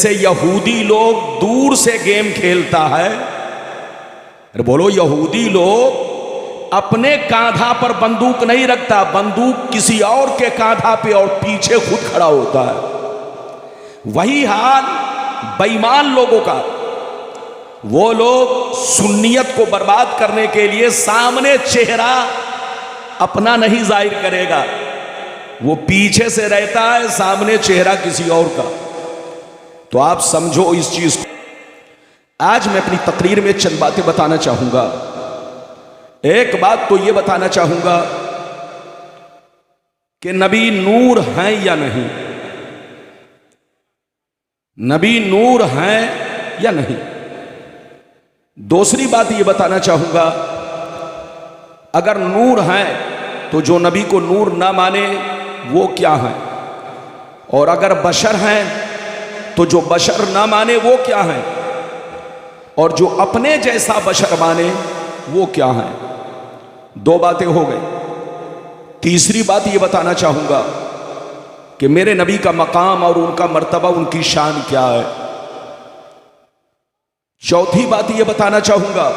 जैसे यहूदी लोग दूर से गेम खेलता है। अरे बोलो, यहूदी लोग अपने कांधा पर बंदूक नहीं रखता, बंदूक किसी और के कांधा पे और पीछे खुद खड़ा होता है। वही हाल बेईमान लोगों का। वो लोग सुन्नियत को बर्बाद करने के लिए सामने चेहरा अपना नहीं जाहिर करेगा, वो पीछे से रहता है, सामने चेहरा किसी और का। तो आप समझो इस चीज को। आज मैं अपनी तकरीर में चंद बातें बताना चाहूंगा। एक बात तो यह बताना चाहूंगा कि नबी नूर हैं या नहीं, नबी नूर हैं या नहीं। दूसरी बात यह बताना चाहूंगा, अगर नूर हैं तो जो नबी को नूर ना माने वो क्या है, और अगर बशर हैं तो जो बशर ना माने वो क्या है, और जो अपने जैसा बशर माने वो क्या है। दो बातें हो गई। तीसरी बात ये बताना चाहूंगा कि मेरे नबी का मकाम और उनका मर्तबा, उनकी शान क्या है। चौथी बात ये बताना चाहूंगा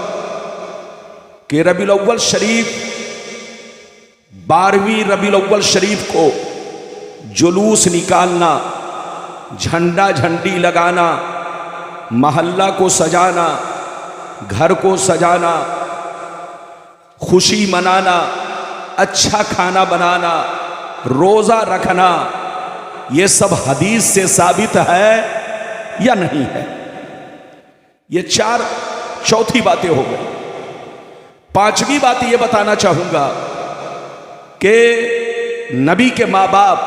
कि रबीउल अव्वल शरीफ, 12वीं रबीउल अव्वल शरीफ को जुलूस निकालना, झंडा झंडी लगाना, महल्ला को सजाना, घर को सजाना, खुशी मनाना, अच्छा खाना बनाना, रोजा रखना, ये सब हदीस से साबित है या नहीं है। ये चौथी बातें हो गई। पांचवी बात ये बताना चाहूंगा कि नबी के माँ बाप,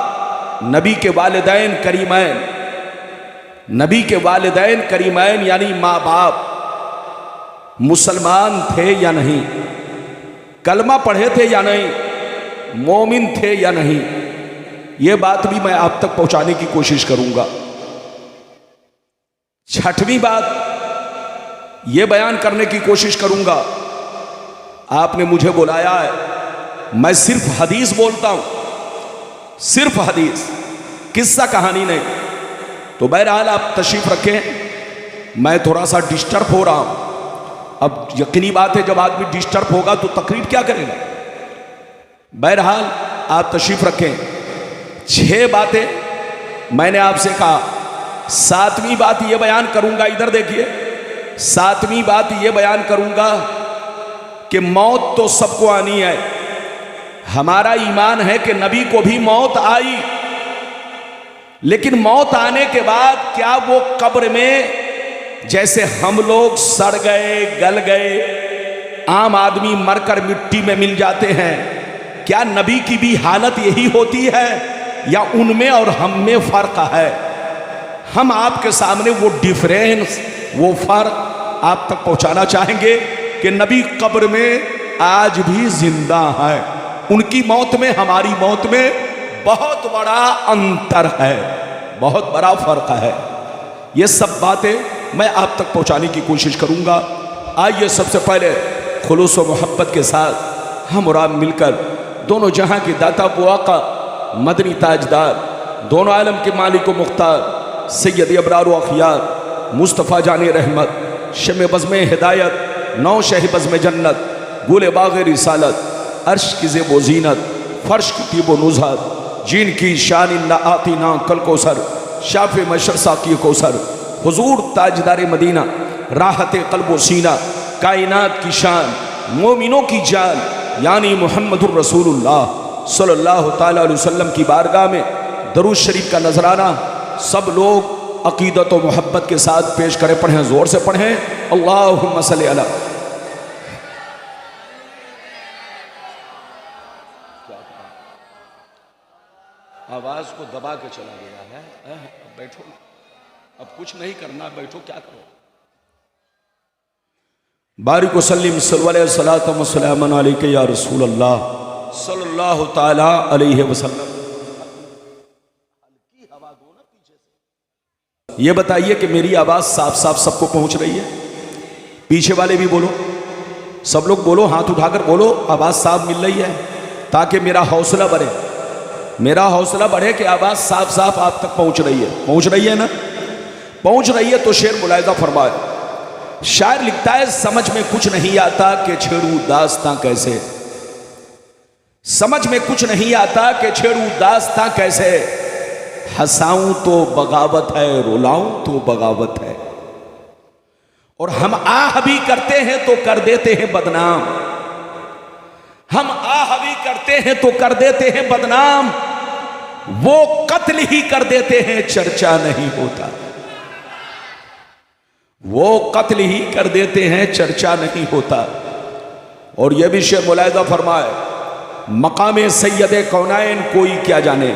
नबी के वालिदैन करीमैन, नबी के वालिदैन करीमैन यानी माँ बाप मुसलमान थे या नहीं, कलमा पढ़े थे या नहीं, मोमिन थे या नहीं, ये बात भी मैं आप तक पहुंचाने की कोशिश करूंगा। छठवीं बात ये बयान करने की कोशिश करूंगा, आपने मुझे बुलाया है, मैं सिर्फ हदीस बोलता हूं, सिर्फ हदीस, किस्सा कहानी नहीं। तो बहरहाल आप तशरीफ रखें। मैं थोड़ा सा डिस्टर्ब हो रहा हूं। अब यकीनी बात है, जब आदमी डिस्टर्ब होगा तो तकरीर क्या करेगा। बहरहाल आप तशरीफ रखें। 6 बातें मैंने आपसे कहा। 7वीं बात यह बयान करूंगा, इधर देखिए, 7वीं बात यह बयान करूंगा कि मौत तो सबको आनी है। हमारा ईमान है कि नबी को भी मौत आई, लेकिन मौत आने के बाद क्या वो कब्र में जैसे हम लोग सड़ गए, गल गए, आम आदमी मरकर मिट्टी में मिल जाते हैं, क्या नबी की भी हालत यही होती है या उनमें और हम में फर्क है। हम आपके सामने वो डिफरेंस, वो फर्क आप तक पहुंचाना चाहेंगे कि नबी कब्र में आज भी जिंदा है। उनकी मौत में हमारी मौत में बहुत बड़ा अंतर है, बहुत बड़ा फर्क है। ये सब बातें मैं आप तक पहुंचाने की कोशिश करूंगा। आइए सबसे पहले खुलूस व मोहब्बत के साथ हम और आप मिलकर दोनों जहां के दाता बुआका, मदनी ताजदार, दोनों आलम के मालिक व मुख्तार सैयद अबरार व अखियार मुस्तफ़ा जानी रहमत, शम बज़्म हिदायत, नौ शह बज़्म जन्नत, गुल बाग़ रिसालत, अर्श की ज़ेब ज़ीनत, फ़र्श की तीब व नुज़हत, जिन की शान ना आती ना कल कोसर, शाफ़ मशर साकी कोसर, हुजूर ताजदार मदीना, राहत क़ल्ब व सीना, कायनात की शान, मोमिनों की जान, यानी मुहम्मदुर रसूलुल्लाह सल्लल्लाहु ताला अलैहि वसल्लम की बारगाह में दरूद शरीफ का नजराना सब लोग अकीदत व मोहब्बत के साथ पेश करें। पढ़ें, जोर से पढ़ें, अल्लाहुम्मा सल्ली अला। आवाज को दबा के चला गया है। अब बैठो, अब कुछ नहीं करना, बैठो, क्या करो। बारिक वसल्लिम सल्लल्लाहु अलैहि या रसूल अल्लाह सल्लल्लाहु ताला अलैहि वसल्लम। हल्की हवा दो ना पीछे से। ये बताइए कि मेरी आवाज साफ साफ सबको पहुंच रही है? पीछे वाले भी बोलो, सब लोग बोलो, हाथ उठाकर बोलो, आवाज साफ मिल रही है, ताकि मेरा हौसला बढ़े, मेरा हौसला बढ़े कि आवाज साफ साफ आप तक पहुंच रही है। पहुंच रही है ना? पहुंच रही है तो शेर मुलाहिजा फरमाए। शायर लिखता है, समझ में कुछ नहीं आता कि छेड़ू दास्तां कैसे, समझ में कुछ नहीं आता कि छेड़ू दास्तां कैसे, हंसाऊं तो बगावत है, रुलाऊं तो बगावत है। और हम आह भी करते हैं तो कर देते हैं बदनाम, हम आह भी करते हैं तो कर देते हैं बदनाम, वो कत्ल ही कर देते हैं चर्चा नहीं होता, वो कत्ल ही कर देते हैं चर्चा नहीं होता। और यह भी शेर मुलाहिजा फरमाए, मकामे सैयदे कौनाइन कोई क्या जाने,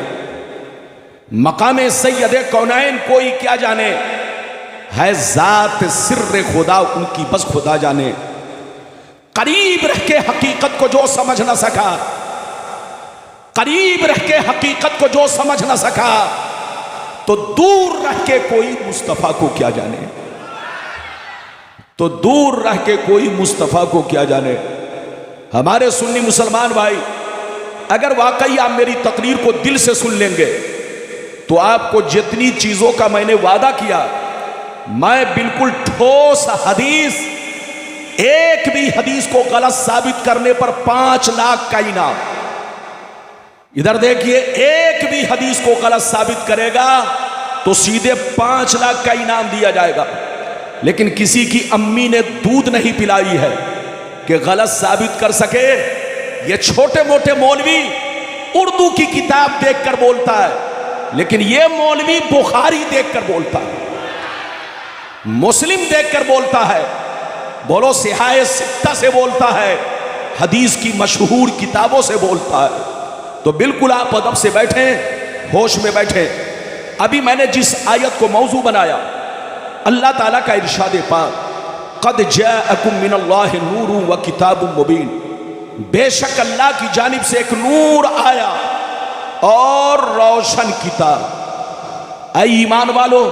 मकामे सैयदे कौनाइन कोई क्या जाने, है जात सिर्र खुदा उनकी बस खुदा जाने। करीब रह के हकीकत को जो समझ ना सका, करीब रह के हकीकत को जो समझ ना सका, तो दूर रह के कोई मुस्तफा को क्या जाने, तो दूर रह के कोई मुस्तफा को क्या जाने। हमारे सुन्नी मुसलमान भाई, अगर वाकई आप मेरी तकरीर को दिल से सुन लेंगे तो आपको जितनी चीजों का मैंने वादा किया, मैं बिल्कुल ठोस हदीस, एक भी हदीस को गलत साबित करने पर 5 लाख का इनाम। इधर देखिए, एक भी हदीस को गलत साबित करेगा तो सीधे 5 लाख का इनाम दिया जाएगा। लेकिन किसी की अम्मी ने दूध नहीं पिलाई है कि गलत साबित कर सके। ये छोटे मोटे मौलवी उर्दू की किताब देखकर बोलता है, लेकिन ये मौलवी बुखारी देखकर बोलता है, मुस्लिम देखकर बोलता है, बोलो सिहाए सित्ता से बोलता है, हदीस की मशहूर किताबों से बोलता है। तो बिल्कुल आप अदब से बैठे, होश में बैठे। अभी मैंने जिस आयत को मौजू बनाया, अल्लाह ताला का इरशाद पाक, क़द जाअकुम मिनल्लाहि नूरुन व किताबुम मुबीन, बेशक अल्लाह की जानिब से एक नूर आया और रोशन किताब। ऐ ईमान वालो,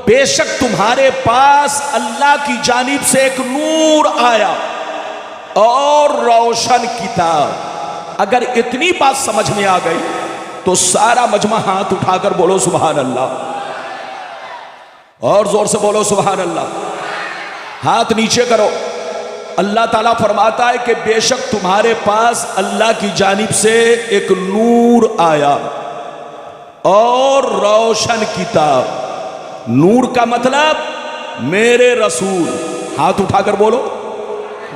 बेशक तुम्हारे पास अल्लाह की जानिब से एक नूर आया और रोशन किताब। अगर इतनी बात समझ में आ गई तो सारा मजमा हाथ उठाकर बोलो सुभान अल्लाह, और जोर से बोलो सुभान अल्लाह। हाथ नीचे करो। अल्लाह ताला फरमाता है कि बेशक तुम्हारे पास अल्लाह की जानिब से एक नूर आया और रोशन किताब। नूर का मतलब मेरे रसूल, हाथ उठाकर बोलो।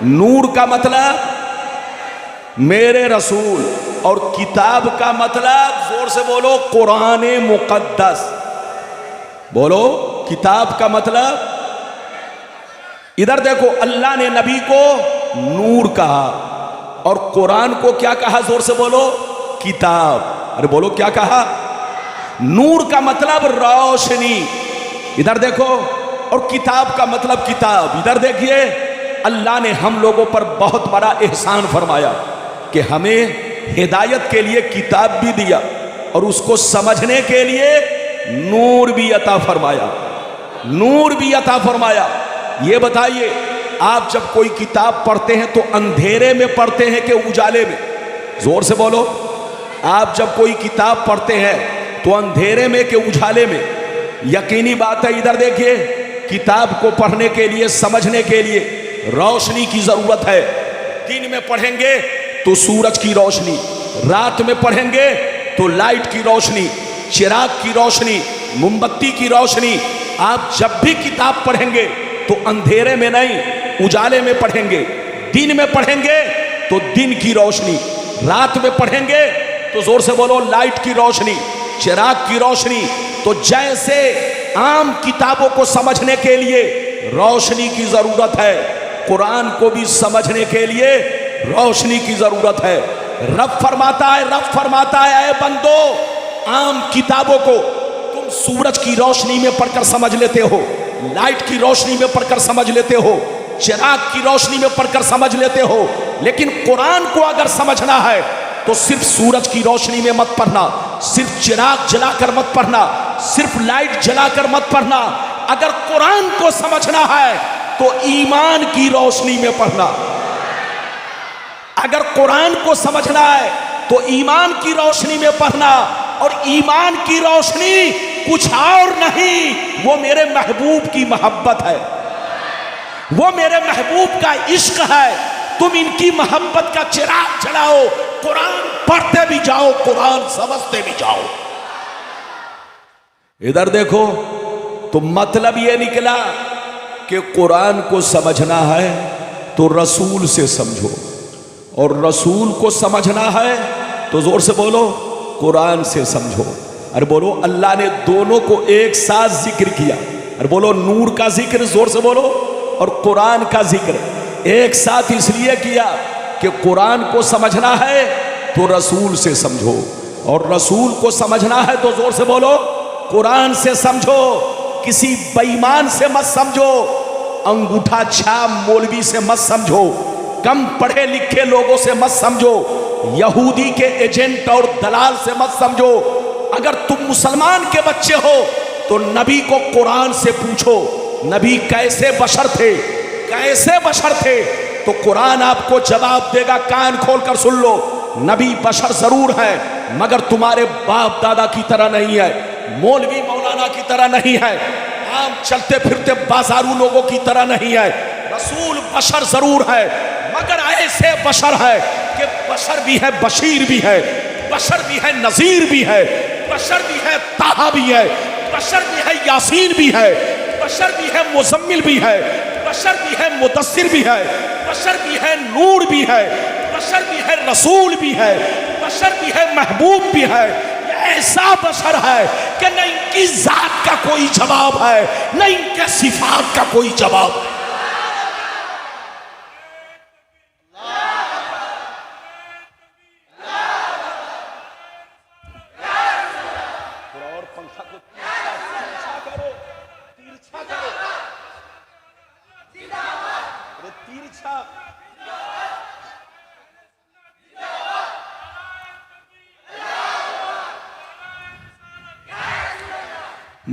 नूर का मतलब मेरे रसूल, और किताब का मतलब जोर से बोलो कुरान मुकद्दस। बोलो किताब का मतलब, इधर देखो, अल्लाह ने नबी को नूर कहा और कुरान को क्या कहा, जोर से बोलो किताब। अरे बोलो क्या कहा? नूर का मतलब रोशनी, इधर देखो, और किताब का मतलब किताब। इधर देखिए, अल्लाह ने हम लोगों पर बहुत बड़ा एहसान फरमाया कि हमें हिदायत के लिए किताब भी दिया और उसको समझने के लिए नूर भी अता फरमाया, नूर भी अता फरमाया। ये बताइए, आप जब कोई किताब पढ़ते हैं तो अंधेरे में पढ़ते हैं कि उजाले में? जोर से बोलो। आप जब कोई किताब पढ़ते हैं तो अंधेरे में कि उजाले में? यकीनी बात है। इधर देखिए, किताब को पढ़ने के लिए, समझने के लिए रोशनी की जरूरत है। दिन में पढ़ेंगे तो सूरज की रोशनी, रात में पढ़ेंगे तो लाइट की रोशनी, चिराग की रोशनी, मोमबत्ती की रोशनी। आप जब भी किताब पढ़ेंगे तो अंधेरे में नहीं, उजाले में पढ़ेंगे। दिन में पढ़ेंगे तो दिन की रोशनी, रात में पढ़ेंगे तो जोर से बोलो लाइट की रोशनी, चिराग की रोशनी। तो जैसे आम किताबों को समझने के लिए रोशनी की जरूरत है, कुरान को भी समझने के लिए रोशनी की जरूरत है। रब फरमाता है, ऐ बंदो, आम किताबों को तुम सूरज की रोशनी में पढ़कर समझ लेते हो, लाइट की रोशनी में पढ़कर समझ लेते हो, चिराग की रोशनी में पढ़कर समझ लेते हो, लेकिन कुरान को अगर समझना है तो सिर्फ सूरज की रोशनी में मत पढ़ना, सिर्फ चिराग जलाकर मत पढ़ना, सिर्फ लाइट जलाकर मत पढ़ना। अगर कुरान को समझना है तो ईमान की रोशनी में पढ़ना। अगर कुरान को समझना है तो ईमान की रोशनी में पढ़ना, और ईमान की रोशनी कुछ और नहीं, वो मेरे महबूब की मोहब्बत है, वो मेरे महबूब का इश्क है। तुम इनकी मोहब्बत का चिराग जलाओ, कुरान पढ़ते भी जाओ, कुरान समझते भी जाओ। इधर देखो, तो मतलब ये निकला कि कुरान को समझना है तो रसूल से समझो, और रसूल को समझना है तो जोर से बोलो कुरान से समझो। अरे बोलो, अल्लाह ने दोनों को एक साथ जिक्र किया। अरे बोलो, नूर का जिक्र जोर से बोलो और कुरान का जिक्र एक साथ इसलिए किया कि कुरान को समझना है तो रसूल से समझो, और रसूल को समझना है तो जोर से बोलो कुरान से समझो। किसी बेईमान से मत समझो, अंगूठा छाप मौलवी से मत समझो, कम पढ़े लिखे लोगों से मत समझो, यहूदी के एजेंट और दलाल से मत समझो। अगर तुम मुसलमान के बच्चे हो तो नबी को कुरान से पूछो, नबी कैसे बशर थे, कैसे बशर थे, तो कुरान आपको जवाब देगा। कान खोलकर सुन लो, नबी बशर जरूर है मगर तुम्हारे बाप दादा की तरह नहीं है, मौलवी मौलाना की तरह नहीं है, आम चलते फिरते बाजारू लोगों की तरह नहीं है। रसूल बशर जरूर है मगर ऐसे बशर है कि बशर भी है, बशीर भी है, बशर भी है, नजीर भी है, बशर भी है, ताहा भी है, बशर भी है, यासीन भी है, बशर भी है, मुजम्मिल भी है, बशर भी है, मुदस्सिर भी है, बशर भी है, नूर भी है, बशर भी है, रसूल भी है, बशर भी है, महबूब भी है। ऐसा बशर है कि न इनकी जात का कोई जवाब है, न इनके सिफात का कोई जवाब है। और पंखा को तिरछा करो, तिरछा करो, अरे तिरछा।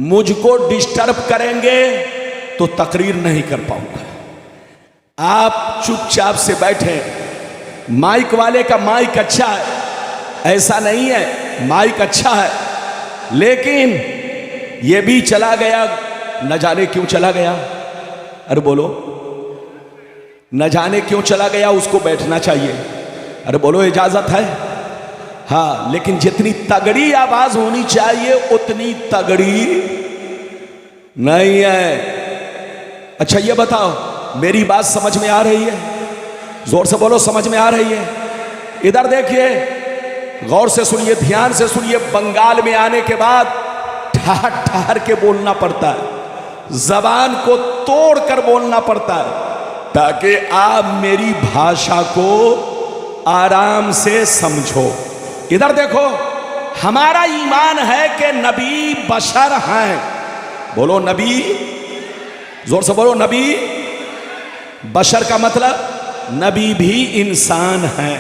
मुझको डिस्टर्ब करेंगे तो तकरीर नहीं कर पाऊंगा। आप चुपचाप से बैठे, माइक वाले का माइक अच्छा है, ऐसा नहीं है, माइक अच्छा है, लेकिन ये भी चला गया, न जाने क्यों चला गया। अरे बोलो, न जाने क्यों चला गया, उसको बैठना चाहिए। अरे बोलो, इजाजत है? हाँ, लेकिन जितनी तगड़ी आवाज होनी चाहिए उतनी तगड़ी नहीं है। अच्छा ये बताओ, मेरी बात समझ में आ रही है? जोर से बोलो, समझ में आ रही है? इधर देखिए, गौर से सुनिए, ध्यान से सुनिए। बंगाल में आने के बाद ठहर ठहर के बोलना पड़ता है, जबान को तोड़ कर बोलना पड़ता है, ताकि आप मेरी भाषा को आराम से समझो। इधर देखो, हमारा ईमान है कि नबी बशर हैं। बोलो नबी, जोर से बोलो नबी। बशर का मतलब नबी भी इंसान हैं,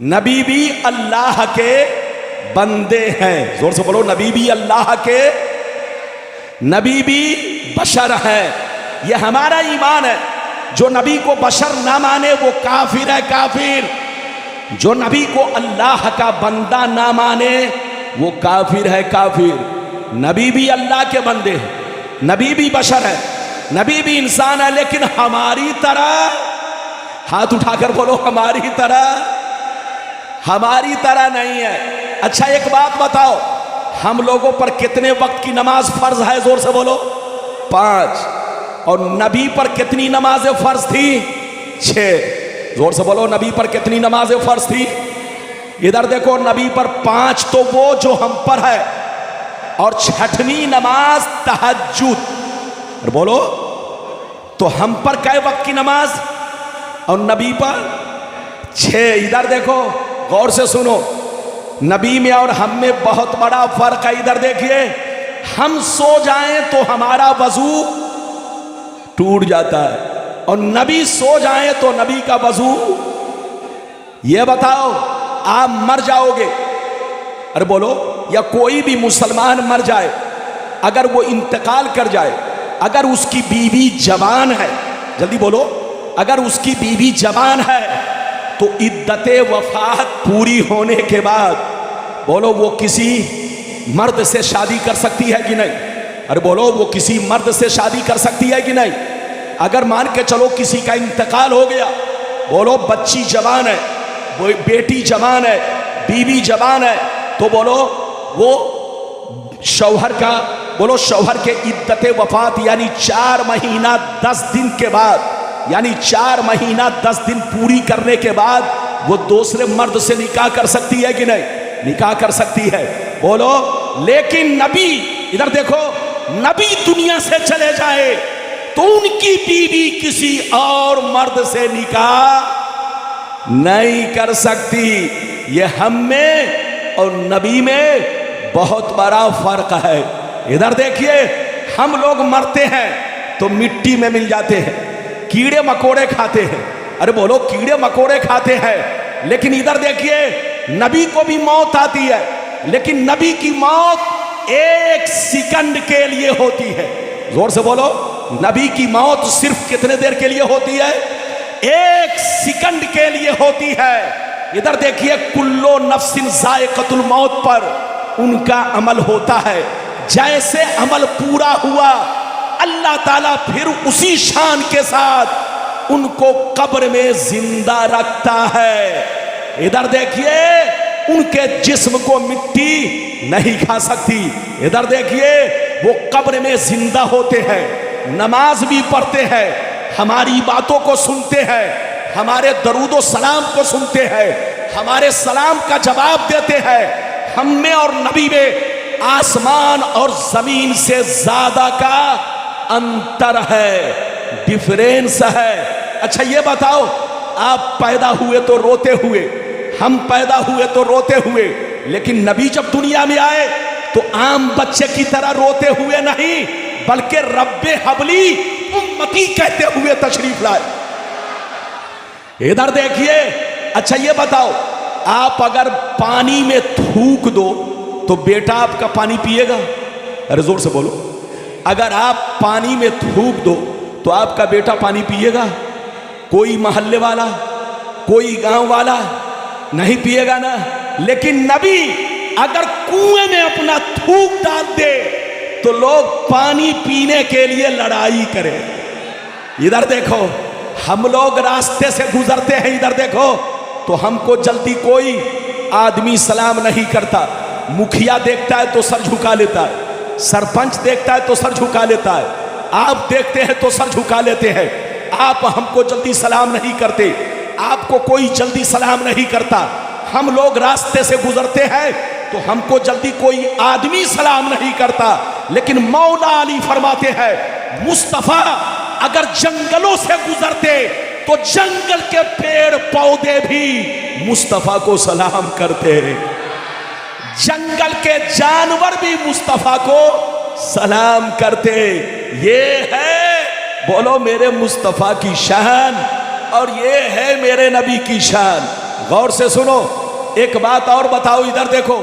नबी भी अल्लाह के बंदे हैं। जोर से बोलो, नबी भी अल्लाह के, नबी भी बशर है। यह हमारा ईमान है। जो नबी को बशर ना माने वो काफिर है, काफिर। जो नबी को अल्लाह का बंदा ना माने वो काफिर है, काफिर। नबी भी अल्लाह के बंदे हैं, नबी भी बशर है, नबी भी इंसान है, लेकिन हमारी तरह, हाथ उठाकर बोलो हमारी तरह, हमारी तरह नहीं है। अच्छा एक बात बताओ, हम लोगों पर कितने वक्त की नमाज फर्ज है? जोर से बोलो, 5। और नबी पर कितनी नमाजें फर्ज थी? 6। जोर से बोलो, नबी पर कितनी नमाजें फर्ज थी? इधर देखो, नबी पर 5 तो वो जो हम पर है, और 6वीं नमाज तहज्जुद। और बोलो, तो हम पर कै वक्त की नमाज और नबी पर 6। इधर देखो, गौर से सुनो, नबी में और हम में बहुत बड़ा फर्क है। इधर देखिए, हम सो जाएं तो हमारा वजू टूट जाता है, और नबी सो जाए तो नबी का वजू। ये बताओ, आप मर जाओगे, अरे बोलो, या कोई भी मुसलमान मर जाए, अगर वो इंतकाल कर जाए, अगर उसकी बीवी जवान है, जल्दी बोलो, अगर उसकी बीवी जवान है तो इद्दते वफात पूरी होने के बाद, बोलो, वो किसी मर्द से शादी कर सकती है कि नहीं? अरे बोलो, वो किसी मर्द से शादी कर सकती है कि नहीं? अगर मान के चलो किसी का इंतकाल हो गया, बोलो बच्ची जवान है, वो बेटी जवान है, बीवी जवान है, तो बोलो वो शौहर का, बोलो शौहर के इद्दत वफात यानी 4 महीना 10 दिन के बाद, यानी 4 महीना 10 दिन पूरी करने के बाद वो दूसरे मर्द से निकाह कर सकती है कि नहीं? निकाह कर सकती है। बोलो, लेकिन नबी, इधर देखो, नबी दुनिया से चले जाए तो उनकी बीवी किसी और मर्द से निकाह नहीं कर सकती। ये हम में और नबी में बहुत बड़ा फर्क है। इधर देखिए, हम लोग मरते हैं तो मिट्टी में मिल जाते हैं, कीड़े मकोड़े खाते हैं। अरे बोलो, कीड़े मकोड़े खाते हैं, लेकिन इधर देखिए, नबी को भी मौत आती है, लेकिन नबी की मौत 1 सेकंड के लिए होती है। जोर से बोलो, नबी की मौत सिर्फ कितने देर के लिए होती है? 1 सेकंड के लिए होती है। इधर देखिए, कुल्लो नफ्सिन जायक़तुल मौत पर उनका अमल होता है। जैसे अमल पूरा हुआ, अल्लाह ताला फिर उसी शान के साथ उनको कब्र में जिंदा रखता है। इधर देखिए, उनके जिस्म को मिट्टी नहीं खा सकती। इधर देखिए, वो कब्र में जिंदा होते हैं, नमाज भी पढ़ते हैं, हमारी बातों को सुनते हैं, हमारे दरूदो सलाम को सुनते हैं, हमारे सलाम का जवाब देते हैं। हम में और नबी में आसमान और जमीन से ज्यादा का अंतर है, डिफरेंस है। अच्छा ये बताओ, आप पैदा हुए तो रोते हुए, हम पैदा हुए तो रोते हुए, लेकिन नबी जब दुनिया में आए तो आम बच्चे की तरह रोते हुए नहीं, बल्कि रब्बे हबली उम्मती कहते हुए तशरीफ लाए। इधर देखिए, अच्छा ये बताओ, आप अगर पानी में थूक दो तो बेटा आपका पानी पिएगा? अरे जोर से बोलो, अगर आप पानी में थूक दो तो आपका बेटा पानी पिएगा? कोई मोहल्ले वाला, कोई गांव वाला नहीं पिएगा ना। लेकिन नबी अगर कुएं में अपना थूक डाल दे तो लोग पानी पीने के लिए लड़ाई करें। इधर देखो, हम लोग रास्ते से गुजरते हैं, इधर देखो, तो हमको जल्दी कोई आदमी सलाम नहीं करता। मुखिया देखता है तो सर झुका लेता है, सरपंच देखता है तो सर झुका लेता है, आप देखते हैं तो सर झुका लेते हैं। आप हमको जल्दी सलाम नहीं करते, आपको कोई जल्दी सलाम नहीं करता। हम लोग रास्ते से गुजरते हैं तो हमको जल्दी कोई आदमी सलाम नहीं करता। लेकिन मौला अली फरमाते हैं, मुस्तफा अगर जंगलों से गुजरते तो जंगल के पेड़ पौधे भी मुस्तफा को सलाम करते, जंगल के जानवर भी मुस्तफा को सलाम करते। ये है, बोलो, मेरे मुस्तफा की शान, और ये है मेरे नबी की शान। गौर से सुनो, एक बात और बताओ। इधर देखो,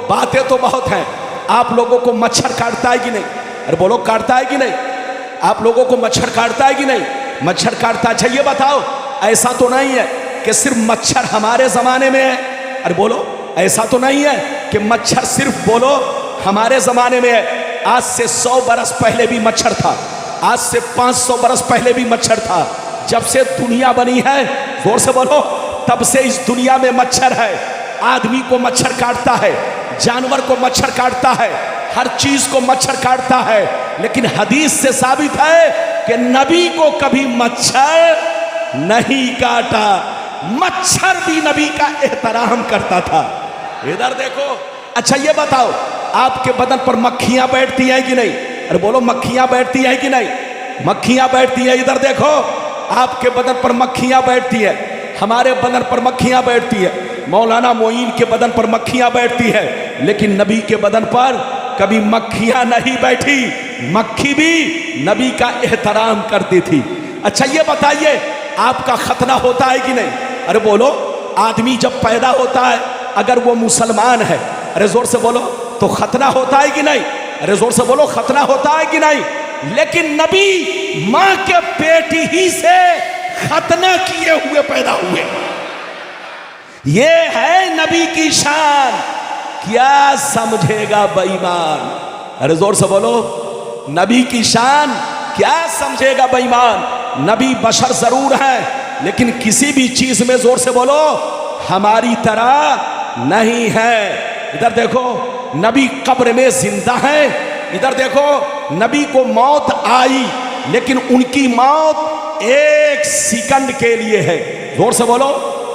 बातें तो बहुत हैं। आप लोगों को मच्छर काटता है कि नहीं? अरे बोलो, काटता है कि नहीं? आप लोगों को मच्छर काटता है कि नहीं? मच्छर काटता। अच्छा ये बताओ, ऐसा तो नहीं है कि सिर्फ मच्छर हमारे जमाने में है? अरे बोलो, ऐसा तो नहीं है कि मच्छर सिर्फ, बोलो, हमारे जमाने में है। आज से 100 बरस पहले भी मच्छर था, आज से 500 बरस पहले भी मच्छर था। जब से दुनिया बनी है, जोर से बोलो, तब से इस दुनिया में मच्छर है। आदमी को मच्छर काटता है, जानवर को मच्छर काटता है, हर चीज को मच्छर काटता है। लेकिन हदीस से साबित है कि नबी को कभी मच्छर नहीं काटा। मच्छर भी नबी का एहतराम करता था। इधर देखो, अच्छा ये बताओ, आपके बदन पर मक्खियां बैठती हैं कि नहीं? अरे बोलो, मक्खियां बैठती हैं कि नहीं? मक्खियां बैठती हैं। इधर देखो, आपके बदन पर मक्खियां बैठती है, हमारे बदन पर मक्खियां बैठती है, मौलाना मोइन के बदन पर मक्खियां बैठती है, लेकिन नबी के बदन पर कभी मक्खियां नहीं बैठी। मक्खी भी नबी का एहतराम करती थी। अच्छा ये बताइए, आपका खतना होता है कि नहीं? अरे बोलो, आदमी जब पैदा होता है, अगर वो मुसलमान है, अरे जोर से बोलो, तो खतना होता है कि नहीं? अरे जोर से बोलो, खतना होता है कि नहीं? लेकिन नबी मां के पेट ही से खतना किए हुए पैदा हुए। ये है नबी की शान। क्या समझेगा बेईमान। अरे जोर से बोलो, नबी की शान क्या समझेगा बेईमान। नबी बशर जरूर है लेकिन किसी भी चीज में, जोर से बोलो, हमारी तरह नहीं है। इधर देखो, नबी कब्र में जिंदा है। इधर देखो, नबी को मौत आई लेकिन उनकी मौत एक सेकंड के लिए है। जोर से बोलो,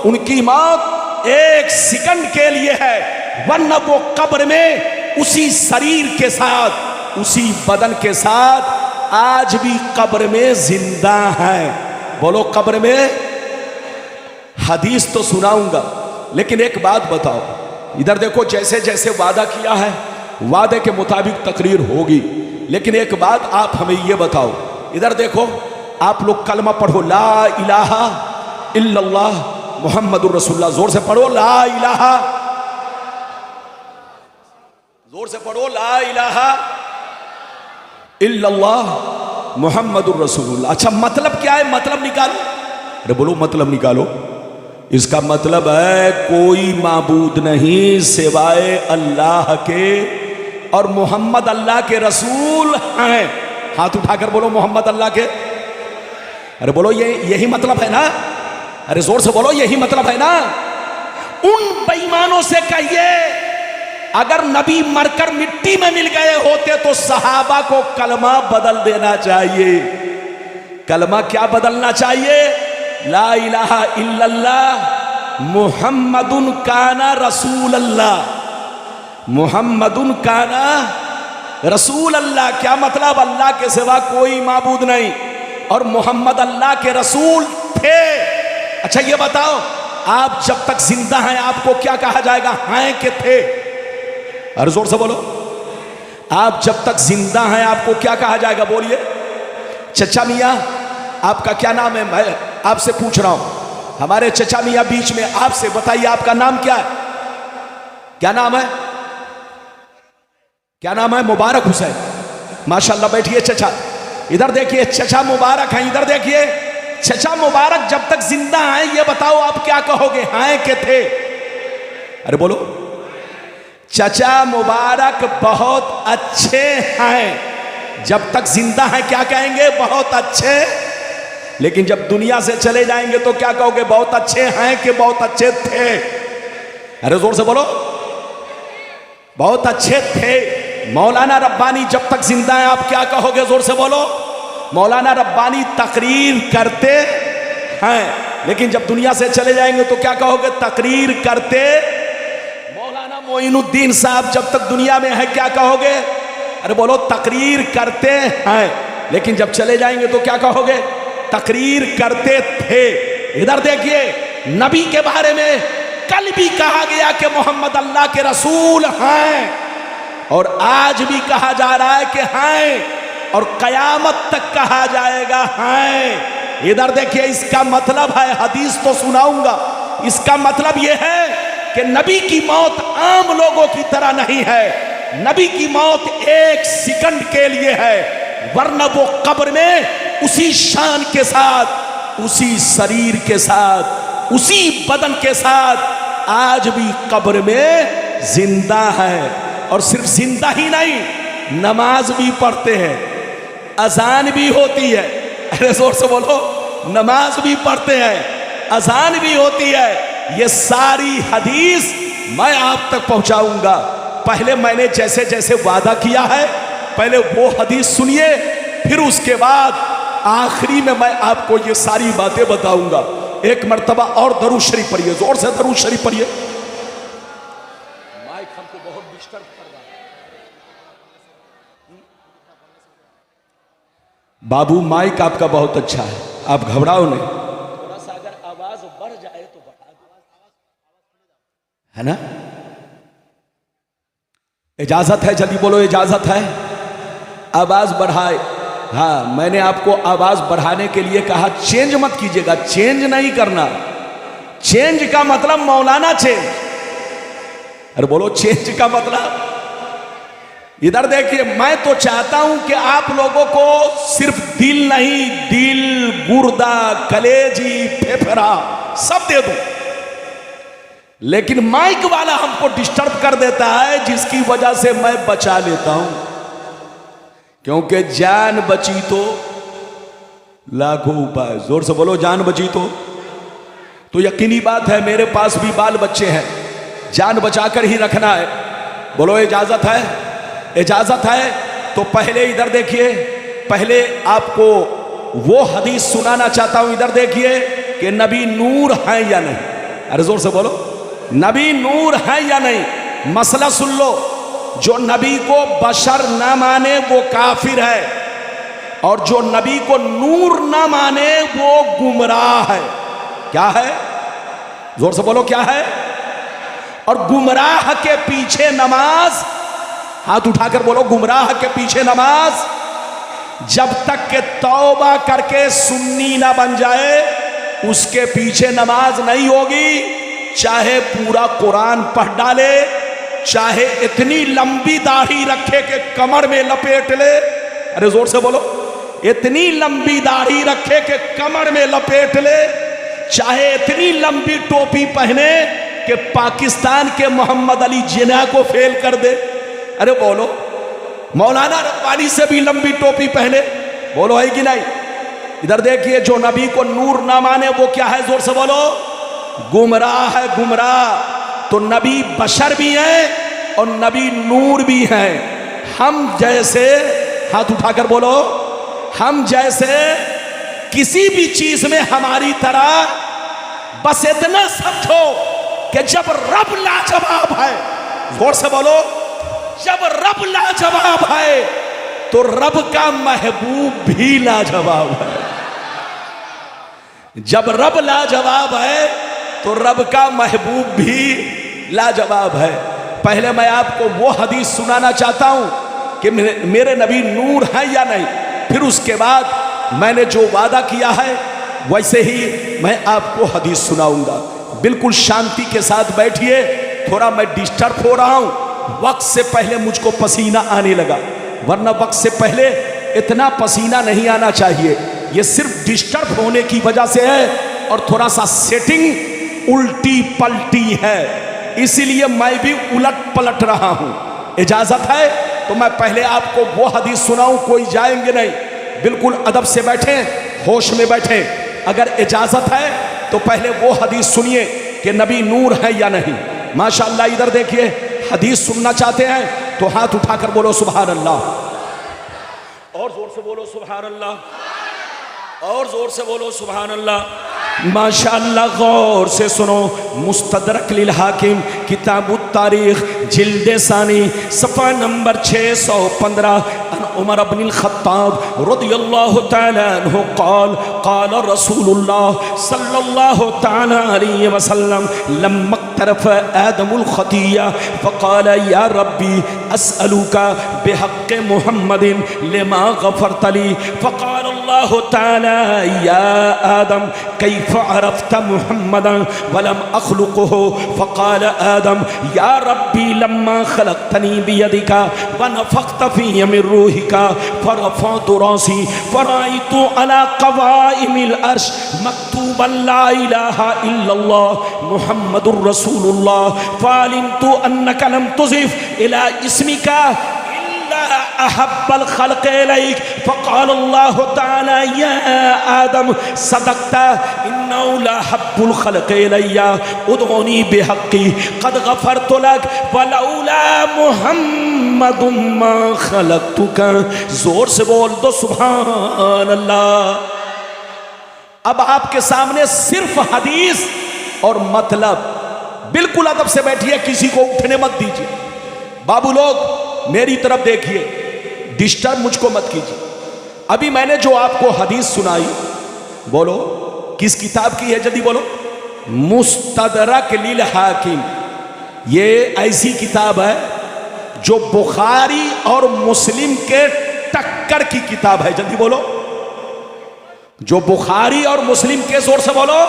उनकी मौत एक सेकंड के लिए है, वरना वो कब्र में उसी शरीर के साथ, उसी बदन के साथ आज भी कब्र में जिंदा है। बोलो कब्र में। हदीस तो सुनाऊंगा लेकिन एक बात बताओ, इधर देखो, जैसे जैसे वादा किया है वादे के मुताबिक तकरीर होगी, लेकिन एक बात आप हमें यह बताओ, इधर देखो, आप लोग कलमा पढ़ो, ला इलाहा इल्लल्लाह मुहम्मदुर रसूलुल्लाह। जोर से पढ़ो, ला इलाहा, जोर से पढ़ो, ला इलाहा इल्लल्लाह मुहम्मदुर रसूलुल्लाह। अच्छा, मतलब क्या है? मतलब निकालो। अरे बोलो, मतलब निकालो। इसका मतलब है कोई माबूद नहीं सिवाय अल्लाह के और मोहम्मद अल्लाह के रसूल हैं। हाथ उठाकर बोलो, मोहम्मद अल्लाह के। अरे बोलो, यही मतलब है ना? अरे जोर से बोलो, यही मतलब है ना? उन बेईमानों से कहिए, अगर नबी मरकर मिट्टी में मिल गए होते तो सहाबा को कलमा बदल देना चाहिए। कलमा क्या बदलना चाहिए? ला इलाहा इल्लल्लाह मुहम्मदुन काना रसूल अल्लाह। मुहम्मदुन काना रसूल अल्लाह, क्या मतलब? अल्लाह के सिवा कोई माबूद नहीं और मोहम्मद अल्लाह के रसूल थे। अच्छा ये बताओ, आप जब तक जिंदा हैं आपको क्या कहा जाएगा? हैं के थे? अरे जोर से बोलो, आप जब तक जिंदा हैं आपको क्या कहा जाएगा? बोलिए। चचा मियाँ, आपका क्या नाम है? मैं आपसे पूछ रहा हूं, हमारे चचा मियाँ बीच में, आपसे बताइए आपका नाम क्या है? क्या नाम है? क्या नाम है? मुबारक हुसैन। माशाल्लाह, बैठिए चचा। इधर देखिए, चचा मुबारक हैं। इधर देखिए, चचा मुबारक जब तक जिंदा हैं, ये बताओ आप क्या कहोगे? हैं के थे? अरे बोलो। चचा मुबारक बहुत अच्छे हैं। जब तक जिंदा हैं क्या कहेंगे? बहुत अच्छे। लेकिन जब दुनिया से चले जाएंगे तो क्या कहोगे? बहुत अच्छे हैं कि बहुत अच्छे थे? अरे जोर से बोलो, बहुत अच्छे थे। मौलाना रब्बानी जब तक जिंदा हैं आप क्या कहोगे? जोर से बोलो। मौलाना रब्बानी तकरीर करते हैं, लेकिन जब दुनिया से चले जाएंगे तो क्या कहोगे? तकरीर करते। मौलाना मोइनुद्दीन साहब जब तक दुनिया में है क्या कहोगे? अरे बोलो, तकरीर करते हैं, लेकिन जब चले जाएंगे तो क्या कहोगे? तकरीर करते थे। इधर देखिए, नबी के बारे में कल भी कहा गया कि मोहम्मद अल्लाह के रसूल हैं और आज भी कहा जा रहा है कि हैं और कयामत तक कहा जाएगा हैं। इधर देखिए, इसका मतलब है, हदीस तो सुनाऊंगा, इसका मतलब यह है कि नबी की मौत आम लोगों की तरह नहीं है। नबी की मौत एक सेकंड के लिए है, वरना वो कब्र में उसी शान के साथ, उसी शरीर के साथ, उसी बदन के साथ आज भी कब्र में जिंदा है। और सिर्फ जिंदा ही नहीं, नमाज भी पढ़ते हैं, अजान भी होती है। अरे जोर से बोलो, नमाज भी पढ़ते हैं, अजान भी होती है। ये सारी हदीस मैं आप तक पहुंचाऊंगा। पहले मैंने जैसे जैसे वादा किया है, पहले वो हदीस सुनिए, फिर उसके बाद आखिरी में मैं आपको ये सारी बातें बताऊंगा। एक मर्तबा और दरूद शरीफ पढ़िए, जोर से दरूद शरीफ पढ़िए। माइक हमको बहुत डिस्टर्ब कर रहा है। बाबू, माइक आपका बहुत अच्छा है, आप घबराओ नहीं। थोड़ा सा अगर आवाज बढ़ जाए तो बढ़ा दो, है ना? इजाजत है? जल्दी बोलो, इजाजत है? आवाज बढ़ाए। हाँ, मैंने आपको आवाज बढ़ाने के लिए कहा, चेंज मत कीजिएगा, चेंज नहीं करना। चेंज का मतलब मौलाना चेंज। अरे बोलो, चेंज का मतलब। इधर देखिए, मैं तो चाहता हूं कि आप लोगों को सिर्फ दिल नहीं, दिल, गुर्दा, कलेजी, फेफड़ा सब दे दूं। लेकिन माइक वाला हमको डिस्टर्ब कर देता है, जिसकी वजह से मैं बचा लेता हूं, क्योंकि जान बची तो लाखों उपाय। जोर से बोलो, जान बची तो यकीनी बात है मेरे पास भी बाल बच्चे हैं, जान बचाकर ही रखना है। बोलो इजाजत है? इजाजत है तो पहले इधर देखिए, पहले आपको वो हदीस सुनाना चाहता हूं, इधर देखिए कि नबी नूर है या नहीं। अरे जोर से बोलो, नबी नूर है या नहीं। मसला सुन लो, जो नबी को बशर ना माने वो काफिर है, और जो नबी को नूर ना माने वो गुमराह है। क्या है? जोर से बोलो, क्या है? और गुमराह के पीछे नमाज, हाथ उठाकर बोलो, गुमराह के पीछे नमाज जब तक के तौबा करके सुन्नी ना बन जाए उसके पीछे नमाज नहीं होगी। चाहे पूरा कुरान पढ़ डाले, चाहे इतनी लंबी दाढ़ी रखे कि कमर में लपेट ले। अरे जोर से बोलो, इतनी लंबी दाढ़ी रखे कि कमर में लपेट ले, चाहे इतनी लंबी टोपी पहने कि पाकिस्तान के मोहम्मद अली जिन्ना को फेल कर दे। अरे बोलो, मौलाना रब्बानी से भी लंबी टोपी पहने। बोलो है कि नहीं? इधर देखिए, जो नबी को नूर ना माने वो क्या है? जोर से बोलो, गुमराह है, गुमराह। तो नबी बशर भी है और नबी नूर भी है। हम जैसे, हाथ उठाकर बोलो, हम जैसे किसी भी चीज में हमारी तरह, बस इतना समझो कि जब रब लाजवाब है, जोर से बोलो, जब रब लाजवाब है तो रब का महबूब भी लाजवाब है। जब रब लाजवाब है तो रब का महबूब भी लाजवाब है। पहले मैं आपको वो हदीस सुनाना चाहता हूं कि मेरे नबी नूर है या नहीं, फिर उसके बाद मैंने जो वादा किया है वैसे ही मैं आपको हदीस सुनाऊंगा। बिल्कुल शांति के साथ बैठिए, थोड़ा मैं डिस्टर्ब हो रहा हूं। वक्त से पहले मुझको पसीना आने लगा, वरना वक्त से पहले इतना पसीना नहीं आना चाहिए। ये सिर्फ डिस्टर्ब होने की वजह से है और थोड़ा सा सेटिंग उल्टी पलटी है, इसीलिए मैं भी उलट पलट रहा हूं। इजाजत है तो मैं पहले आपको वो हदीस सुनाऊं, कोई जाएंगे नहीं, बिल्कुल अदब से बैठे, होश में बैठे। अगर इजाजत है तो पहले वो हदीस सुनिए कि नबी नूर है या नहीं। माशाअल्लाह, इधर देखिए, हदीस सुनना चाहते हैं तो हाथ उठाकर बोलो सुभान अल्लाह, और जोर से बोलो सुभान अल्लाह, और जोर से बोलो सुभान अल्लाह। माशाअल्लाह, गौर से सुनो। मुस्तदरक लिल हाकिम किताबुत तारीख जिल्द सानी सफ़ा नंबर 615 उमर इब्नुल खत्ताब रदियल्लाहु तआला अन्हु क़ाल क़ाल रसूलुल्लाह सल्लल्लाहु तआला अलैहि वसल्लम लम्मा तरफ आदमुल खतिया फ़क़ाल या रब्बी अस्अलुका बिहक़्क़ि मुहम्मदिन लिमा गफ़रत ली फ़क़ाल अल्लाहु तआला या आदम कैफ़ अरफ़्त मुहम्मदन वलम अख़्लुक़हु फ़क़ाल आदम या रब्बी लम्मा ख़लक़तनी बियदिका व नफ़ख़्त फ़ीय मिन रूहिका फ़रफ़अतु रासी फ़रअयतु अला क़वाइमिल अर्श मक्तूबन ला इलाहा इल्लल्लाह मुहम्मदुर रसूलुल्लाह फ़अलिमतु अन्नका लम तुज़िफ़ इला इस्मिका अहब्बल खल्क़ इलैक फ़क़ाल अल्लाहु तआला या आदम सदक़ता इन्नहु लअहब्बुल खल्क़ इलैया उदऊनी बिहक़्क़ी क़द गफ़रतु लक वलौला मुहम्मदुम मा खलक़तुका। जोर से बोल दो सुभान अल्लाह। अब आपके सामने सिर्फ हदीस और मतलब, बिल्कुल अदब से बैठिए, किसी को उठने मत दीजिए। बाबू लोग मेरी तरफ देखिए, डिस्टर्ब मुझको मत कीजिए। अभी मैंने जो आपको हदीस सुनाई, बोलो किस किताब की है? जल्दी बोलो। मुस्तदरक लिल हाकिम, ये ऐसी किताब है जो बुखारी और मुस्लिम के टक्कर की किताब है। जल्दी बोलो, जो बुखारी और मुस्लिम के, जोर से बोलो,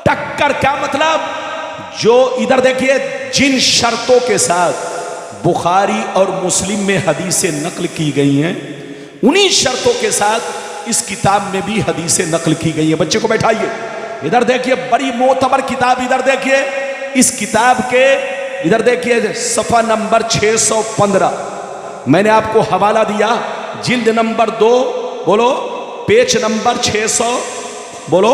टक्कर। क्या मतलब? जो इधर देखिए, जिन शर्तों के साथ बुखारी और मुस्लिम में हदीसें नकल की गई हैं, उन्हीं शर्तों के साथ इस किताब में भी हदीसें नकल की गई हैं। बच्चे को बैठाइए, इधर देखिए, बड़ी मोतबर किताब, इधर देखिए, इस किताब के इधर देखिए सफ़ा नंबर 615, मैंने आपको हवाला दिया, जिल्द नंबर 2, बोलो पेज नंबर 600, बोलो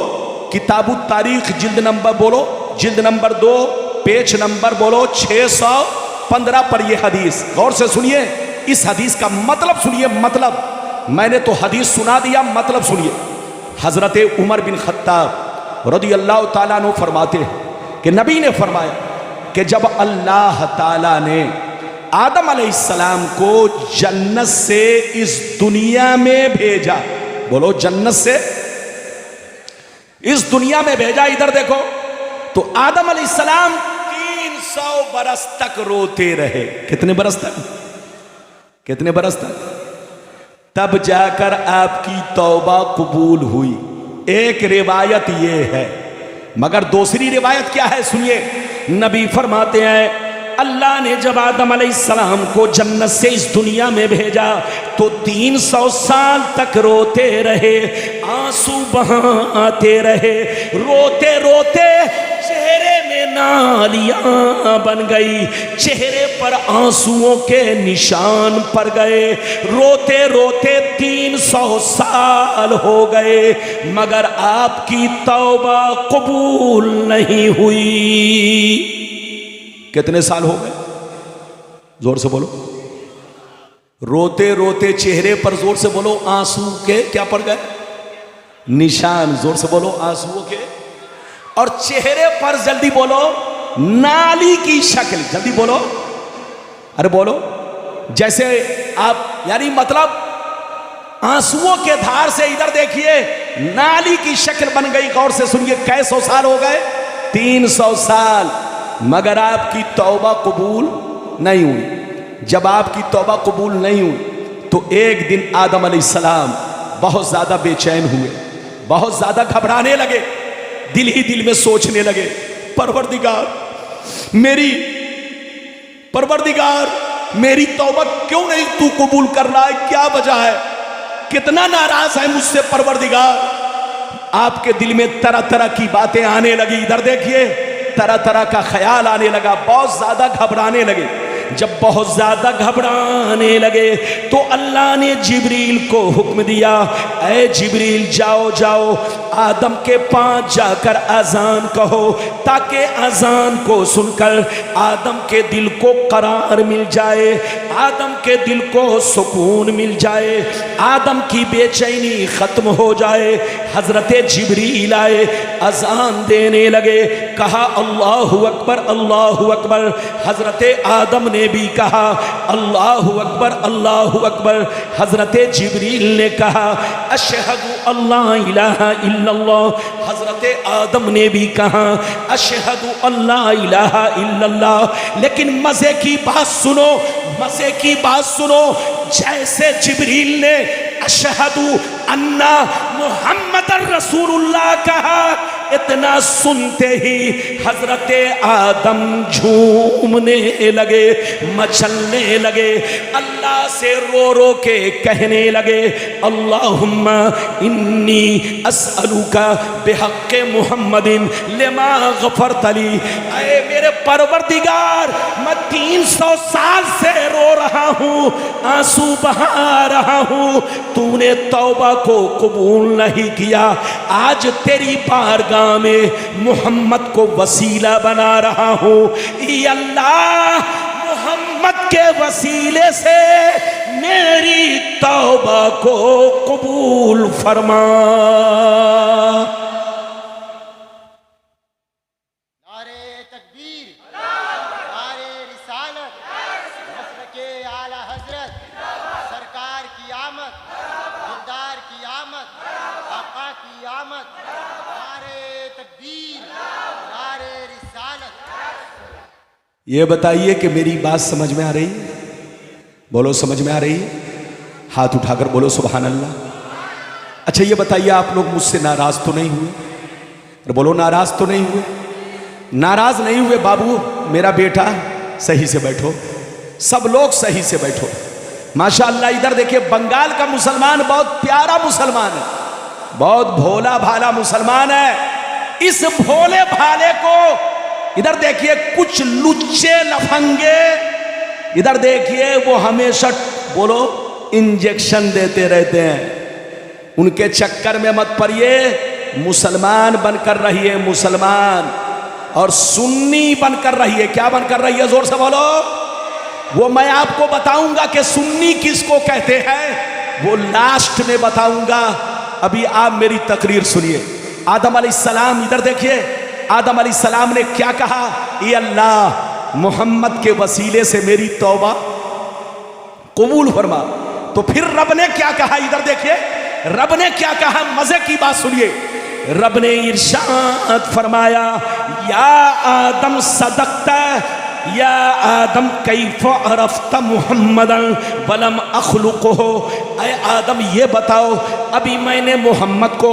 किताबुत तारीख जिल्द नंबर, बोलो जिल्द नंबर 2 पेज नंबर, बोलो 615 पर यह हदीस। गौर से सुनिए, इस हदीस का मतलब सुनिए, मतलब मैंने तो हदीस सुना दिया, मतलब सुनिए। हजरत उमर बिन खत्ताब रज़ी अल्लाह ताला अन्हु फरमाते हैं कि नबी ने फरमाया कि जब अल्लाह ताला ने आदम अलैहिस्सलाम को जन्नत से इस दुनिया में भेजा, बोलो जन्नत से इस दुनिया में भेजा, इधर देखो, तो आदम अलैहिस्सलाम 300 बरस तक रोते रहे। कितने बरस तक? कितने बरस तक? तब जाकर आपकी तौबा कबूल हुई। एक रिवायत ये है, मगर दूसरी रिवायत क्या है सुनिए। नबी फरमाते हैं अल्लाह ने जब आदम अलैहिस्सलाम को जन्नत से इस दुनिया में भेजा तो 300 साल तक रोते रहे, आंसू बहाते रहे, रोते रोते चेहरे में नालियां बन गई, चेहरे पर आंसुओं के निशान पड़ गए, रोते रोते 300 साल हो गए, मगर आपकी तौबा कबूल नहीं हुई। कितने साल हो गए? जोर से बोलो। रोते रोते चेहरे पर, जोर से बोलो, आंसू के क्या पड़ गए? निशान। जोर से बोलो, आंसुओं के। और चेहरे पर जल्दी बोलो, नाली की शक्ल। जल्दी बोलो, अरे बोलो। जैसे आप, यानी मतलब आंसुओं के धार से, इधर देखिए, नाली की शक्ल बन गई। गौर से सुनिए, कैसो साल हो गए? 300 साल, मगर आपकी तौबा कबूल नहीं हुई। जब आपकी तौबा कबूल नहीं हुई तो एक दिन आदम अलैहिस्सलाम बहुत ज़्यादा बेचैन हुए, बहुत ज़्यादा घबराने लगे, दिल ही दिल में सोचने लगे, परवरदिगार मेरी तौबा क्यों नहीं तू कबूल कर रहा है? क्या वजह है? कितना नाराज है मुझसे परवरदिगार। आपके दिल में तरह तरह की बातें आने लगी। इधर देखिए, तरह तरह का ख्याल आने लगा, बहुत ज्यादा घबराने लगे। जब बहुत ज्यादा घबराने लगे तो अल्लाह ने जिब्रील को हुक्म दिया, ऐ जिब्रील जाओ जाओ, आदम के पास जाकर अजान कहो, ताकि अजान को सुनकर आदम के दिल को करार मिल जाए, आदम के दिल को सुकून मिल जाए, आदम की बेचैनी खत्म हो जाए। हजरत जिब्रील आए, अजान देने लगे, कहा अल्लाहु अकबर अल्लाहु अकबर। हजरत आदम ने भी कहा अल्लाहु अकबर अल्लाहु अकबर। हजरत जिब्रील ने कहा अशहदु अल्ला इलाहा इल्लल्लाह। हजरत आदम ने भी कहा अशहदु अल्ला इलाहा इल्लल्लाह। लेकिन मजे की बात सुनो, मजे की बात सुनो, जैसे जिब्रील ने अशहदु अन्ना मुहम्मदर रसूलुल्लाह कहा, इतना सुनते ही हजरत आदम झूमने लगे, मचलने लगे, अल्लाह से रो रो के कहने लगे अल्लाहुम्मा इन्नी अस्अलुका बिहक्के मुहम्मदिन लिमा गफरत ली। ऐ मेरे परवरदिगार, मैं 300 साल से रो रहा हूँ, आंसू बहा रहा हूँ, तूने तौबा को कबूल नहीं किया। आज तेरी बारगाह में मोहम्मद को वसीला बना रहा हूँ, अल्लाह मोहम्मद के वसीले से मेरी तौबा को कबूल फरमा। नारे तकबीर, नारे रिसालत, मसलके आला हजरत, सरकार की आमद, दिलदार की आमद, आका की आमद। नारे तकबीर, नारे रिसालत। ये बताइए कि मेरी बात समझ में आ रही है? बोलो समझ में आ रही है? हाथ उठाकर बोलो सुभान अल्लाह। अच्छा ये बताइए, आप लोग मुझसे नाराज तो नहीं हुए? और बोलो नाराज तो नहीं हुए? नाराज नहीं हुए बाबू, मेरा बेटा सही से बैठो, सब लोग सही से बैठो। माशाअल्लाह इधर देखिए, बंगाल का मुसलमान बहुत प्यारा मुसलमान है, बहुत भोला भाला मुसलमान है। इस भोले भाले को इधर देखिए कुछ लुच्चे लफंगे, इधर देखिए वो हमेशा बोलो इंजेक्शन देते रहते हैं। उनके चक्कर में मत पड़िए, मुसलमान बनकर रहिए मुसलमान, और सुन्नी बनकर रहिए। क्या बनकर रहिए, जोर से बोलो। वो मैं आपको बताऊंगा कि सुन्नी किसको कहते हैं, वो लास्ट में बताऊंगा। अभी आप मेरी तकरीर सुनिए। आदम अलैहिस्सलाम, इधर देखिए, आदम अलैहिस्सलाम ने क्या कहा, ये अल्लाह मोहम्मद के वसीले से मेरी तौबा कबूल फरमा। तो फिर रब ने क्या कहा, इधर देखिए, रब ने क्या कहा, मजे की बात सुनिए। रब ने इरशाद फरमाया, या आदम सदकता, या आदम कैफ अरफ्ता मुहम्मदन वलम अखलुक़हु। ऐ आदम ये बताओ, अभी मैंने मोहम्मद को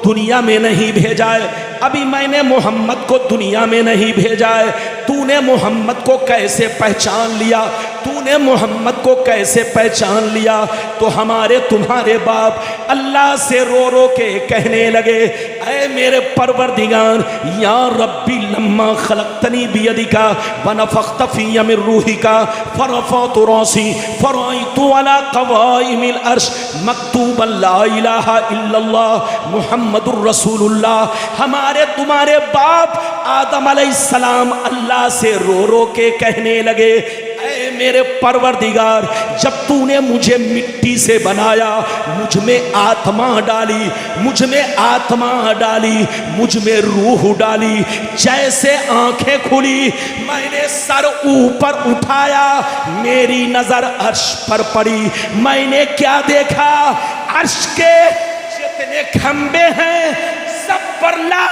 दुनिया में नहीं भेजा है, अभी मैंने मोहम्मद को दुनिया में नहीं भेजा है, तूने मोहम्मद को कैसे पहचान लिया, तूने मोहम्मद को कैसे पहचान लिया। तो हमारे तुम्हारे बाप अल्लाह से रो रो के कहने लगे, ऐ मेरे परवरदिगार, या रब्बी लम्मा खलक़तनी बियदिका व नफ़ख़्त फ़ीया मिन रूहिका फ़रफ़अतु रासी फ़रअयतु अला क़वाइमिल अर्श मक्तूबन ला इलाहा इल्लल्लाह मुहम्मदुर रसूलुल्लाह। हमारे तुम्हारे बाप आदम अलैहिस्सलाम अल्लाह से रो रो के कहने लगे, ऐ मेरे परवरदिगार, जब तूने मुझे मिट्टी से बनाया, मुझ में आत्मा डाली, मुझ में आत्मा डाली, मुझ में रूह डाली, जैसे आंखें खुली, मैंने सर ऊपर उठाया, मेरी नजर अर्श पर पड़ी। मैंने क्या देखा, अर्श के जितने खंबे हैं सब पर ला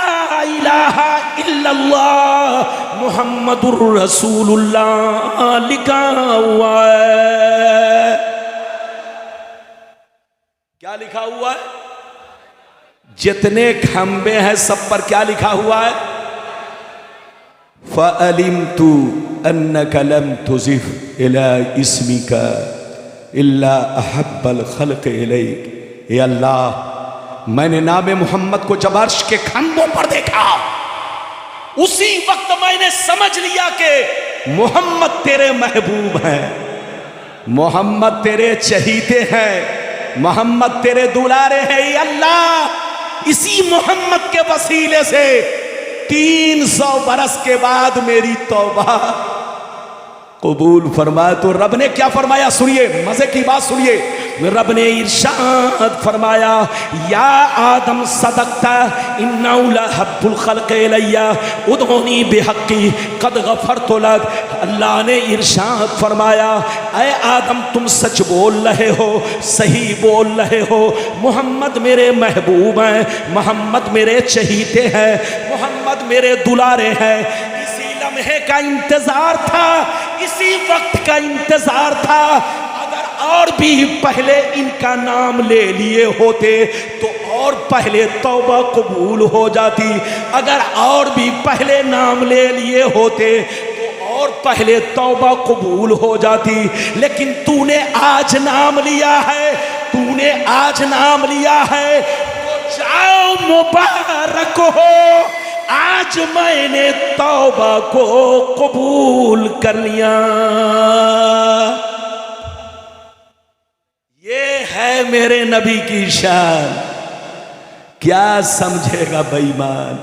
इलाहा इल्लल्लाह मुहम्मदुर रसूलुल्लाह लिखा हुआ है। क्या लिखा हुआ है, जितने खंबे हैं सब पर क्या लिखा हुआ है, फ़अलिमतु अन्नका लम तुज़िफ़ इला इस्मिका इल्ला अहब्बल खल्क़ इलैक। ए अल्लाह, मैंने नाम मोहम्मद को जब अर्श के खंभों पर देखा, उसी वक्त मैंने समझ लिया कि मोहम्मद तेरे महबूब हैं, मोहम्मद तेरे चहीते हैं, मोहम्मद तेरे दुलारे हैं। ये अल्लाह, इसी मोहम्मद के वसीले से 300 बरस के बाद मेरी तौबा कबूल फरमाया। तो रब ने क्या फरमाया, सुनिए, मजे की बात सुनिए। रब ने इरशाद फरमाया, या आदम सदकता इन्नहु लहब्बुल खल्क़ इलैया उदऊनी बिहक़्क़ी क़द गफ़रतु लक। अल्लाह ने इरशाद फरमाया, ऐ आदम, तुम सच बोल रहे हो, सही बोल रहे हो, मोहम्मद मेरे महबूब हैं, मोहम्मद मेरे चहीते हैं, मोहम्मद मेरे दुलारे हैं। इसी लम्हे का इंतजार था, इसी वक्त का इंतजार था। अगर और भी पहले इनका नाम ले लिए होते तो और पहले तौबा कबूल हो जाती। अगर और भी पहले नाम ले लिए होते तो और पहले तौबा कबूल हो जाती। लेकिन तूने आज नाम लिया है, तूने आज नाम लिया है, तो जाओ, मुबारक हो, आज मैंने तौबा को कबूल कर लिया। ये है मेरे नबी की शान। क्या समझेगा बेईमान,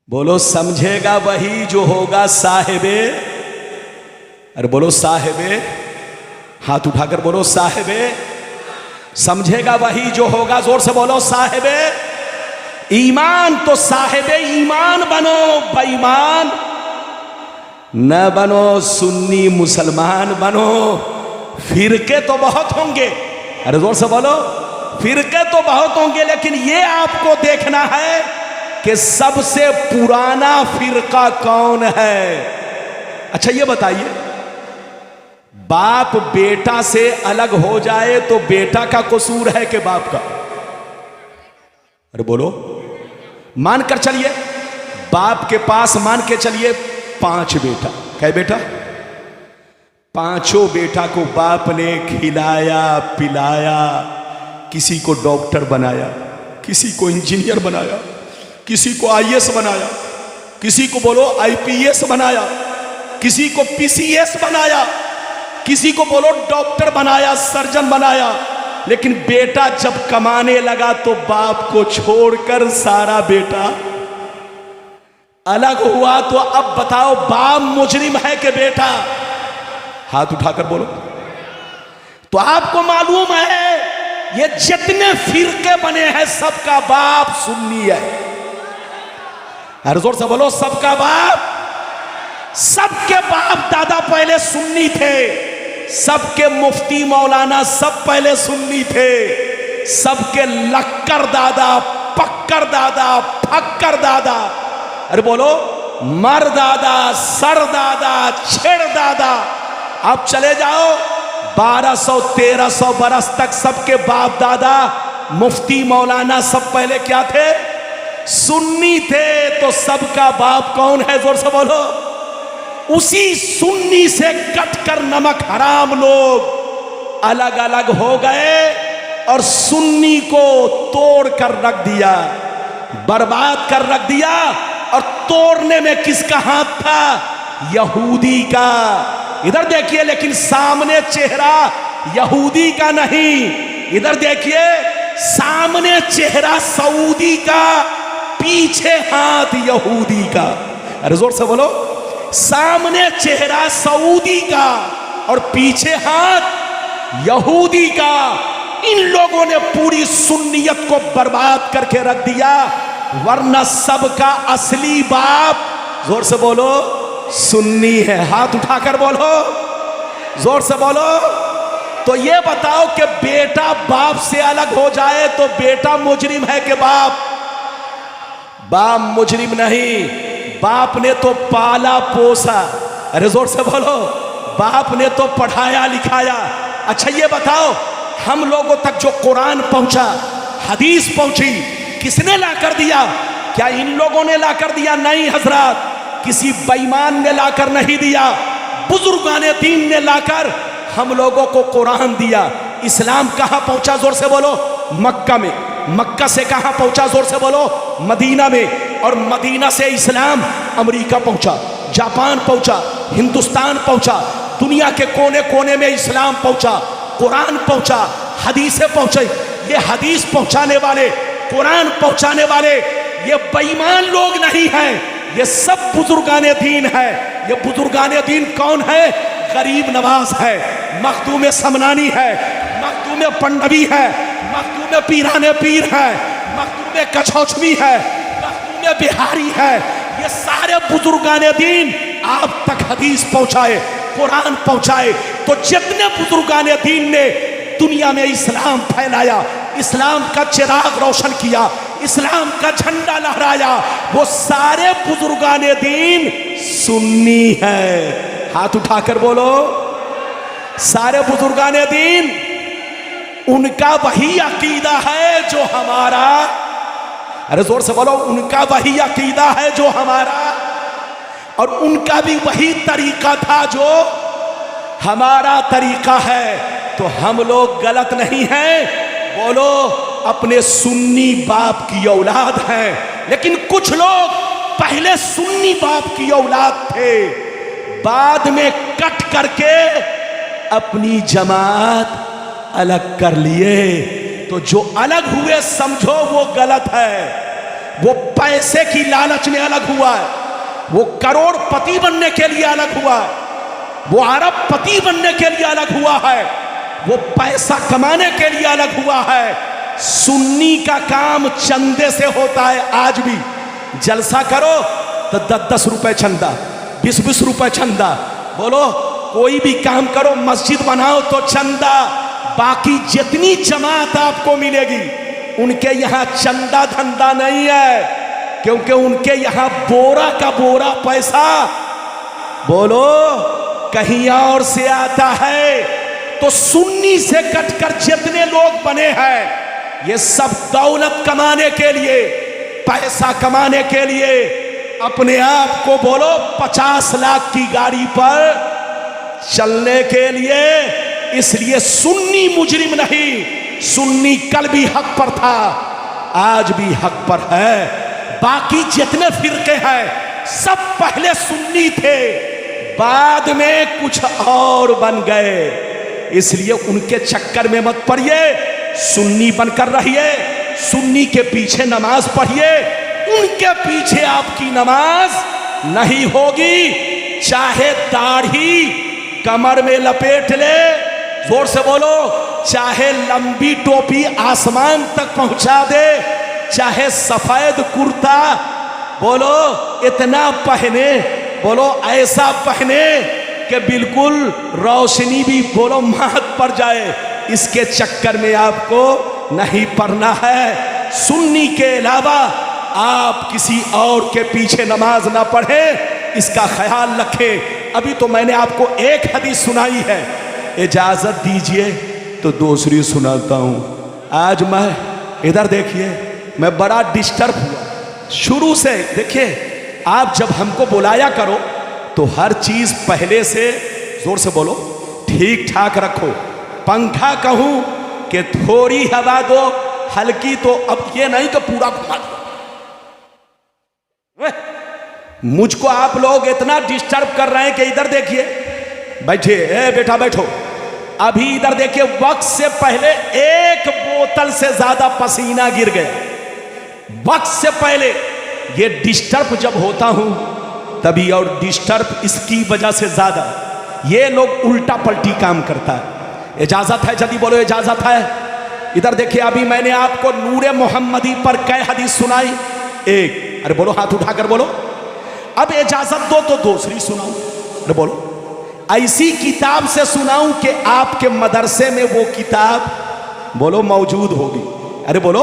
बोलो समझेगा वही जो होगा साहिबे, अरे बोलो साहिबे, हाथ उठाकर बोलो साहिबे। समझेगा वही जो होगा, जोर से बोलो साहिबे ईमान। तो साहिबे ईमान बनो, बेईमान न बनो, सुन्नी मुसलमान बनो। फिरके तो बहुत होंगे, अरे जोर से बोलो, फिरके तो बहुत होंगे, लेकिन ये आपको देखना है कि सबसे पुराना फिरका कौन है। अच्छा ये बताइए, बाप बेटा से अलग हो जाए तो बेटा का कसूर है कि बाप का? अरे बोलो, मान कर चलिए, बाप के पास मान के चलिए 5 बेटा, क्या बेटा? 5 बेटा को बाप ने खिलाया पिलाया, किसी को डॉक्टर बनाया, किसी को इंजीनियर बनाया, किसी को IAS बनाया, किसी को बोलो आईपीएस बनाया, किसी को पीसीएस बनाया, किसी को बोलो डॉक्टर बनाया, सर्जन बनाया, लेकिन बेटा जब कमाने लगा तो बाप को छोड़कर सारा बेटा अलग हुआ। तो अब बताओ बाप मुजरिम है कि बेटा? हाथ उठाकर बोलो। तो आपको मालूम है ये जितने फिरके बने हैं सबका बाप सुन्नी है। हर जोर से बोलो, सबका बाप, सबके बाप दादा पहले सुन्नी थे, सबके मुफ्ती मौलाना सब पहले सुन्नी थे, सबके लक्कर दादा, पक्कर दादा, फक्कर दादा, अरे बोलो मर दादा, सर दादा, छेड़ दादा। आप चले जाओ 1200-1300 बरस तक सबके बाप दादा मुफ्ती मौलाना सब पहले क्या थे? सुन्नी थे। तो सबका बाप कौन है? जोर से बोलो। उसी सुन्नी से कटकर नमक हराम लोग अलग अलग हो गए और सुन्नी को तोड़ कर रख दिया, बर्बाद कर रख दिया। और तोड़ने में किसका हाथ था? यहूदी का। इधर देखिए, लेकिन सामने चेहरा यहूदी का नहीं, इधर देखिए सामने चेहरा सऊदी का, पीछे हाथ यहूदी का। अरे जोर से बोलो, सामने चेहरा सऊदी का और पीछे हाथ यहूदी का। इन लोगों ने पूरी सुन्नियत को बर्बाद करके रख दिया, वरना सबका असली बाप, जोर से बोलो, सुन्नी है। हाथ उठाकर बोलो, जोर से बोलो। तो ये बताओ कि बेटा बाप से अलग हो जाए तो बेटा मुजरिम है कि बाप? बाप मुजरिम नहीं, बाप ने तो पाला पोसा। अरे जोर से बोलो, बाप ने तो पढ़ाया लिखाया। अच्छा ये बताओ, हम लोगों तक जो कुरान पहुंचा, हदीस पहुंची, किसने ला कर दिया? क्या इन लोगों ने ला कर दिया? नहीं हजरत, किसी बेईमान ने लाकर नहीं दिया, बुजुर्गाने दीन ने लाकर हम लोगों को कुरान दिया। इस्लाम कहां पहुंचा? जोर से बोलो, मक्का में। मक्का से कहां पहुंचा? जोर से बोलो, मदीना में। और मदीना से इस्लाम अमेरिका पहुंचा, जापान पहुंचा, हिंदुस्तान पहुंचा, दुनिया के कोने कोने में इस्लाम पहुंचा, कुरान पहुंचा, हदीसें पहुंचे। ये हदीस पहुंचाने वाले, कुरान पहुंचाने वाले ये बेईमान लोग नहीं हैं, ये सब बुजुर्गाने दीन है। ये बुजुर्गाने दीन कौन है? गरीब नवाज है, मखदूम समनानी है, मखदूम पंडवी है, मखदूम पीराने पीर है, मखदूम कछौछवी है, मखदूम बिहारी है। ये सारे बुजुर्गाने दीन आप तक हदीस पहुंचाए, कुरान पहुंचाए। तो जितने बुजुर्गाने दीन ने दुनिया में इस्लाम फैलाया, इस्लाम का चिराग रोशन किया, इस्लाम का झंडा लहराया, वो सारे बुजुर्गाने दीन सुन्नी है। हाथ उठाकर बोलो, सारे बुजुर्गाने दीन, उनका वही अकीदा है जो हमारा। अरे जोर से बोलो, उनका वही अकीदा है जो हमारा, और उनका भी वही तरीका था जो हमारा तरीका है। तो हम लोग गलत नहीं हैं, बोलो अपने सुन्नी बाप की औलाद हैं। लेकिन कुछ लोग पहले सुन्नी बाप की औलाद थे, बाद में कट करके अपनी जमात अलग कर लिए। तो जो अलग हुए समझो वो गलत है। वो पैसे की लालच में अलग हुआ है, वो करोड़पति बनने के लिए अलग हुआ है, वो अरबपति बनने के लिए अलग हुआ है, वो पैसा कमाने के लिए अलग हुआ है। सुन्नी का काम चंदे से होता है। आज भी जलसा करो तो 10-10 रुपए चंदा, 20-20 रुपए चंदा। बोलो कोई भी काम करो, मस्जिद बनाओ तो चंदा। बाकी जितनी जमात आपको मिलेगी, उनके यहाँ चंदा धंधा नहीं है, क्योंकि उनके यहाँ बोरा का बोरा पैसा, बोलो, कहीं और से आता है। तो सुन्नी से कटकर जितने लोग बने हैं, ये सब दौलत कमाने के लिए, पैसा कमाने के लिए, अपने आप को बोलो 50 लाख की गाड़ी पर चलने के लिए। इसलिए सुन्नी मुजरिम नहीं, सुन्नी कल भी हक पर था, आज भी हक पर है। बाकी जितने फिरके हैं सब पहले सुन्नी थे, बाद में कुछ और बन गए। इसलिए उनके चक्कर में मत पड़िए, सुन्नी बनकर रहिए, सुन्नी के पीछे नमाज पढ़िए, उनके पीछे आपकी नमाज नहीं होगी। चाहे दाढ़ी कमर में लपेट ले, जोर से बोलो, चाहे लंबी टोपी आसमान तक पहुंचा दे, चाहे सफेद कुर्ता बोलो इतना पहने, बोलो ऐसा पहने कि बिल्कुल रोशनी भी बोलो महक पड़ जाए, इसके चक्कर में आपको नहीं पड़ना है। सुन्नी के अलावा आप किसी और के पीछे नमाज ना पढ़ें, इसका ख्याल रखें। अभी तो मैंने आपको एक हदीस सुनाई है, इजाजत दीजिए तो दूसरी सुनाता हूं। आज मैं इधर देखिए, मैं बड़ा डिस्टर्ब हुआ शुरू से। देखिए, आप जब हमको बुलाया करो तो हर चीज पहले से, जोर से बोलो, ठीक ठाक रखो। पंखा कहूं कि थोड़ी हवा दो, हल्की तो, अब ये नहीं तो पूरा घुमा दो। मुझको आप लोग इतना डिस्टर्ब कर रहे हैं कि इधर देखिए, बैठिए, ए बेटा बैठो। अभी इधर देखिए, वक्त से पहले एक बोतल से ज्यादा पसीना गिर गया। वक्त से पहले ये डिस्टर्ब जब होता हूं तभी, और डिस्टर्ब इसकी वजह से ज्यादा ये लोग उल्टा पलटी काम करता है। इजाजत है? जल्दी बोलो, इजाजत है? इधर देखिए, अभी मैंने आपको नूरे मोहम्मदी पर कै हदीस सुनाई? एक। अरे बोलो, हाथ उठाकर बोलो। अब इजाजत दो तो दूसरी सुनाऊं। अरे बोलो, ऐसी किताब से सुनाऊं कि आपके मदरसे में वो किताब बोलो मौजूद होगी। अरे बोलो,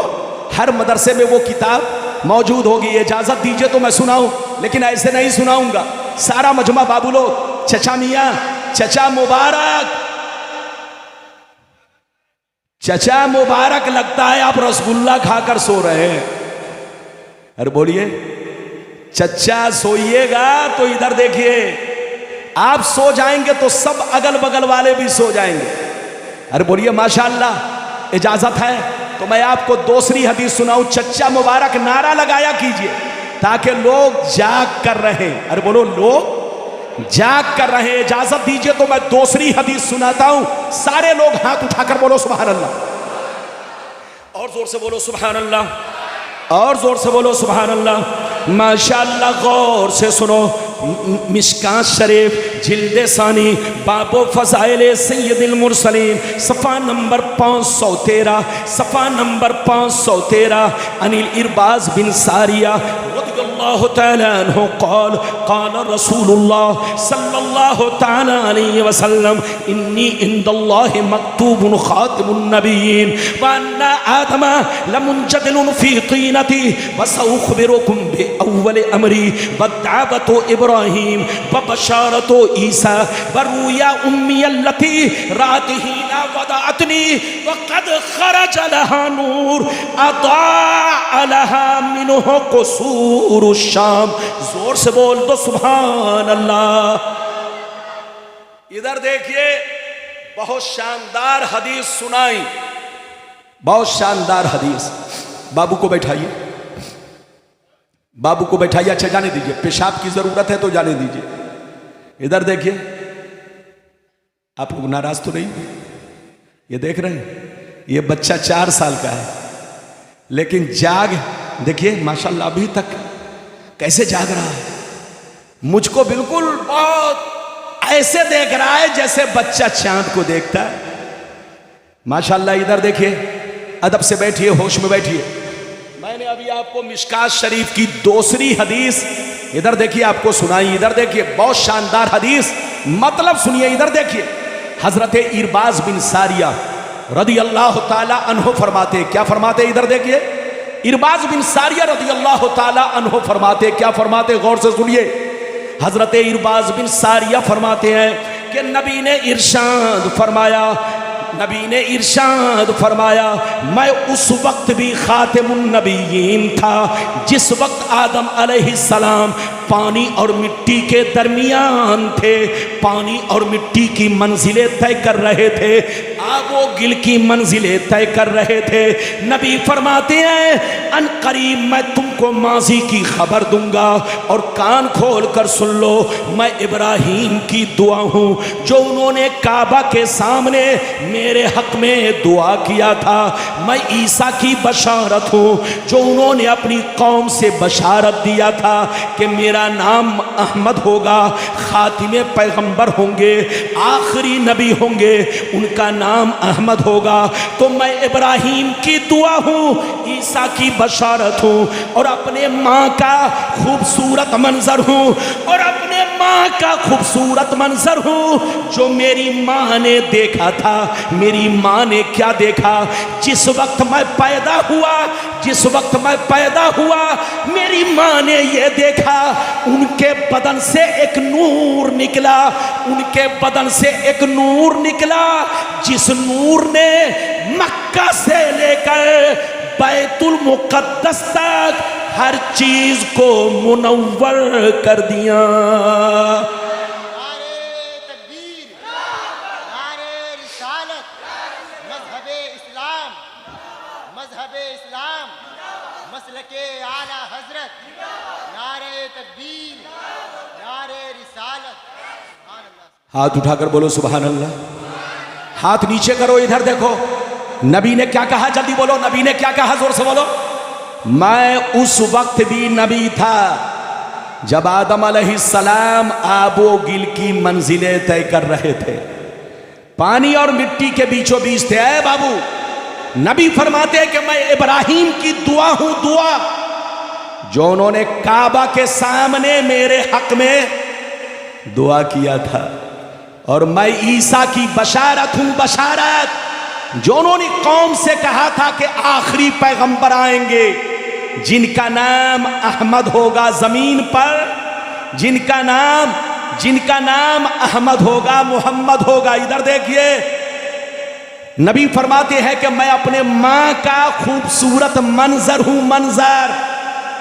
हर मदरसे में वो किताब मौजूद होगी। इजाजत दीजिए तो मैं सुनाऊं, लेकिन ऐसे नहीं सुनाऊंगा। सारा मजमा बाबू लोग, चचा मियां, चचा मुबारक, चचा मुबारक, लगता है आप रसगुल्ला खाकर सो रहे हैं। अरे बोलिए, चचा सोइएगा तो इधर देखिए, आप सो जाएंगे तो सब अगल बगल वाले भी सो जाएंगे। अरे बोलिए माशाअल्लाह। इजाजत है तो मैं आपको दूसरी हदीस सुनाऊं। चचा मुबारक नारा लगाया कीजिए ताकि लोग जाग कर रहे। अरे बोलो, लोग जाग कर रहे। इजाजत दीजिए तो मैं दूसरी हदीस सुनाता हूं। सारे लोग हाथ उठाकर बोलो सुभान अल्लाह, और जोर से बोलो सुभान अल्लाह, और जोर से बोलो सुभान अल्लाह। माशाअल्लाह, गौर से सुनो। मिशकात शरीफ जिल्दे सानी बाबो फज़ाइल सैयदुल मुरसलीन, सफ़ा नंबर 513, सफ़ा नंबर 513। अनिल इरबाज बिन सारिया रज़ियल्लाहु तआला अन्हु क़ाल क़ाल रसूलुल्लाह सल्लल्लाहु तआला अलैहि वसल्लम इन्नी इंदल्लाहि मक्तूबुन ख़ातिमुन नबिय्यीन व अन्ना आदमा लमुनजदिलुन फ़ी तीनती व सउख़बिरुकुम बि अव्वल अमरी व दावतु इब्राहीम व बशारतु ईसा व रुया उम्मी अल्लती रातिहीना वदाअतनी व क़द ख़रज लहा नूर अदाअ लहा मिन्हु क़ुसूरु शाम। जोर से बोल दो सुभान अल्लाह। इधर देखिए, बहुत शानदार हदीस सुनाई, बहुत शानदार हदीस। बाबू को बैठाइए, बाबू को बैठाइए। अच्छा जाने दीजिए, पेशाब की जरूरत है तो जाने दीजिए। इधर देखिए, आप लोग नाराज तो नहीं? ये देख रहे हैं, ये बच्चा 4 साल का है, लेकिन जाग देखिए माशाल्लाह, अभी तक कैसे जाग रहा है। मुझको बिल्कुल बहुत ऐसे देख रहा है जैसे बच्चा चांद को देखता है। माशाल्लाह। इधर देखिए, अदब से बैठिए, होश में बैठिए। मैंने अभी आपको मिशकात शरीफ की दूसरी हदीस इधर देखिए आपको सुनाई। इधर देखिए, बहुत शानदार हदीस, मतलब सुनिए। इधर देखिए, हजरत इरबाज बिन सारिया रदियल्लाहु ताला अन्हु फरमाते, क्या फरमाते? इधर देखिए, इरबाज बिन सारिया रदियल्लाहु ताला अन्हु फरमाते, क्या फरमाते? गौर से सुनिए। हजरत इरबाज बिन सारिया फरमाते हैं कि नबी ने इरशाद फरमाया, नबी ने इरशाद फरमाया, मैं उस वक्त भी खातिमुन नबिय्यीन था जिस वक्त आदम अलैहिस्सलाम पानी और मिट्टी के दरमियान थे, पानी और मिट्टी की मंजिलें तय कर रहे थे, आबो गिल की मंजिलें तय कर रहे थे। नबी फरमाते हैं अन करीब मैं तुमको माजी की खबर दूंगा और कान खोल कर सुन लो, मैं इब्राहिम की दुआ हूँ जो उन्होंने काबा के सामने मेरे हक में दुआ किया था। मैं ईसा की बशारत हूँ जो उन्होंने अपनी कौम से बशारत दिया था कि मेरा नाम अहमद होगा, खातिमे पैगंबर होंगे, आखिरी नबी होंगे, उनका नाम अहमद होगा। तो मैं इब्राहिम की दुआ हूँ, ईसा की बशारत हूँ और अपने माँ का खूबसूरत मंजर हूँ और अपने माँ का खूबसूरत मंजर हूँ जो मेरी माँ ने देखा था। मेरी माँ ने क्या देखा? जिस वक्त मैं पैदा हुआ, जिस वक्त मैं पैदा हुआ, मेरी माँ ने यह देखा, उनके बदन से एक नूर निकला, उनके बदन से एक नूर निकला, जिस नूर ने मक्का से लेकर बैतुल मुक़द्दस तक हर चीज को मुनव्वर कर दिया। नारे तकबीर, नारे रिसालत, मज़हबे इस्लाम, मज़हबे इस्लाम, मसलके आला हजरत, नारे तकबीर, नारे रिसालत। सुभान अल्लाह। हाथ उठाकर बोलो सुभान अल्लाह। हाथ नीचे करो, इधर देखो। नबी ने क्या कहा? जल्दी बोलो, नबी ने क्या कहा? जोर से बोलो। मैं उस वक्त भी नबी था जब आदम अलैहिस्सलाम आबो गिल की मंजिलें तय कर रहे थे, पानी और मिट्टी के बीचों बीच थे। ऐ बाबू, नबी फरमाते हैं कि मैं इब्राहिम की दुआ हूं, दुआ जो उन्होंने काबा के सामने मेरे हक में दुआ किया था, और मैं ईसा की बशारत हूं, बशारत जो उन्होंने कौम से कहा था कि आखिरी पैगंबर आएंगे जिनका नाम अहमद होगा जमीन पर, जिनका नाम अहमद होगा, मोहम्मद होगा। इधर देखिए, नबी फरमाते हैं कि मैं अपने माँ का खूबसूरत मंजर हूं, मंजर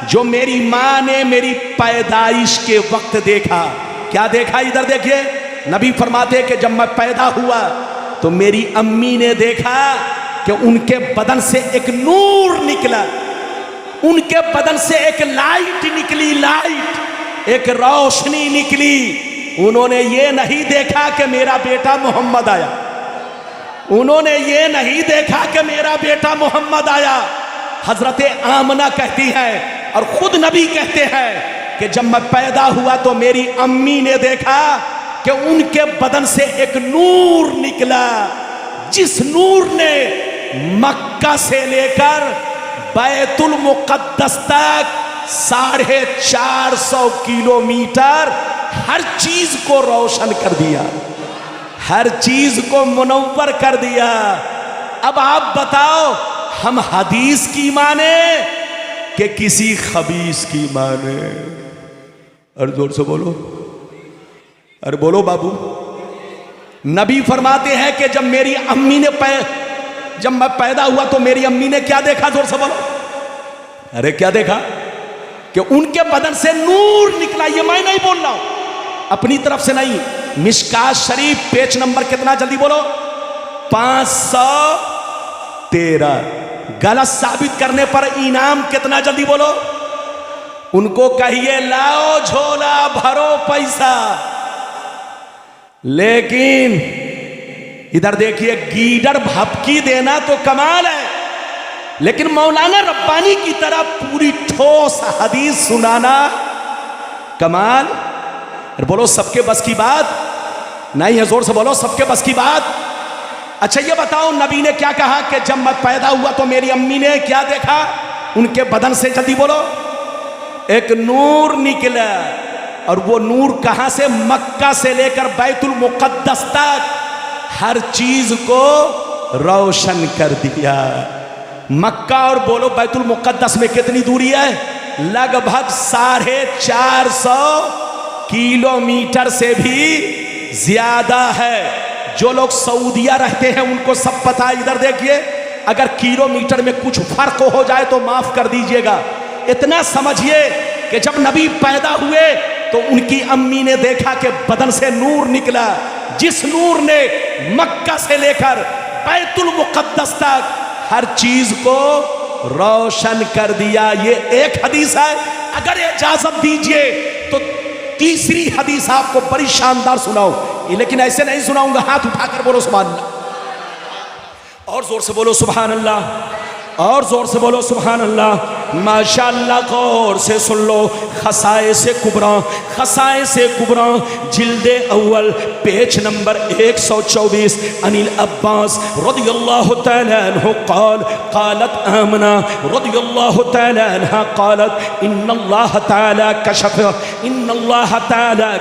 जो मेरी माँ ने मेरी पैदाइश के वक्त देखा। क्या देखा? इधर देखिए, नबी फरमाते हैं कि जब मैं पैदा हुआ तो मेरी अम्मी ने देखा कि उनके बदन से एक नूर निकला, उनके बदन से एक लाइट निकली, लाइट, एक रोशनी निकली। उन्होंने ये नहीं देखा कि मेरा बेटा मोहम्मद आया, उन्होंने ये नहीं देखा कि मेरा बेटा मोहम्मद आया। हजरत आमना कहती है और खुद नबी कहते हैं कि जब मैं पैदा हुआ तो मेरी अम्मी ने देखा कि उनके बदन से एक नूर निकला, जिस नूर ने मक्का से लेकर बैतुल मुक़द्दस तक 450 किलोमीटर हर चीज को रोशन कर दिया, हर चीज को मुनव्वर कर दिया। अब आप बताओ, हम हदीस की माने कि किसी खबीस की माने? और जोर से बोलो, अरे बोलो बाबू। नबी फरमाते हैं कि जब मेरी अम्मी ने जब मैं पैदा हुआ तो मेरी अम्मी ने क्या देखा? जोर से बोलो। अरे क्या देखा? कि उनके बदन से नूर निकला। ये मैं नहीं बोल रहा हूं, अपनी तरफ से नहीं। मिशकात शरीफ पेज नंबर कितना? जल्दी बोलो। 513। गलत साबित करने पर इनाम कितना? जल्दी बोलो। उनको कहिए लाओ झोला भरो पैसा। लेकिन इधर देखिए, गीदड़ भपकी देना तो कमाल है, लेकिन मौलाना रब्बानी की तरह पूरी ठोस हदीस सुनाना कमाल। बोलो सबके बस की बात नहीं है, जोर से बोलो, सबके बस की बात। अच्छा ये बताओ, नबी ने क्या कहा कि जब मैं पैदा हुआ तो मेरी अम्मी ने क्या देखा? उनके बदन से, जल्दी बोलो, एक नूर निकला। और वो नूर कहां से? मक्का से लेकर बैतुल मुक़द्दस तक हर चीज को रोशन कर दिया। मक्का और बोलो बैतुल मुक़द्दस में कितनी दूरी है? लगभग 450 किलोमीटर से भी ज्यादा है। जो लोग सऊदिया रहते हैं उनको सब पता है। इधर देखिए, अगर किलोमीटर में कुछ फर्क हो जाए तो माफ कर दीजिएगा। इतना समझिए कि जब नबी पैदा हुए तो उनकी अम्मी ने देखा कि बदन से नूर निकला, जिस नूर ने मक्का से लेकर बैतुल मुक़द्दस तक हर चीज को रोशन कर दिया। ये एक हदीस है। अगर इजाजत दीजिए तो तीसरी हदीस आपको बड़ी शानदार सुनाऊं, लेकिन ऐसे नहीं सुनाऊंगा, हाथ उठाकर बोलो सुभान अल्लाह, और जोर से बोलो सुभान अल्लाह, और जोर से बोलो सुभान अल्लाह। माशाअल्लाह, गौर से सुन लो। खसाए से कुबरा, खसाए से कुबरा जिल्दे अव्वल पेज नंबर 124। अनिल अब्बास रदियल्लाहु तआला अन्हु क़ाल क़ालत आमना रदियल्लाहु तआला अन्हा क़ालत इन्नल्लाह तआला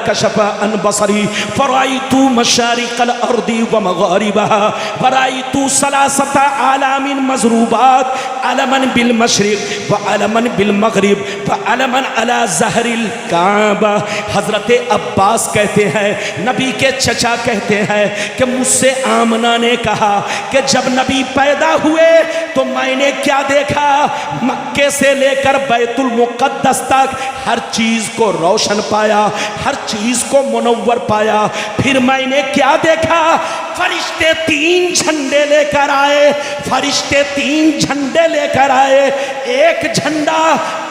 कशफ़ अन बसरी फ़राइतु मशारिक़ल अर्दि व मग़ारिबहा फ़राइतु सलासता आलामिन मज़रूबात अलमन बिल मशरिक़ व अलमन बिल मग़रिब व अलमन अला ज़हरिल काबा। हज़रत अब्बास कहते हैं, नबी के चचा कहते हैं कि मुझसे आमना ने कहा कि जब नबी पैदा हुए तो मैंने क्या देखा, मक्के से लेकर बैतुल मुक़द्दस तक हर चीज को रोशन पाया, हर चीज को मुनव्वर पाया। फिर मैंने क्या देखा, फरिश्ते 3 झंडे लेकर आए, फरिश्ते 3 झंडे लेकर आए। एक झंडा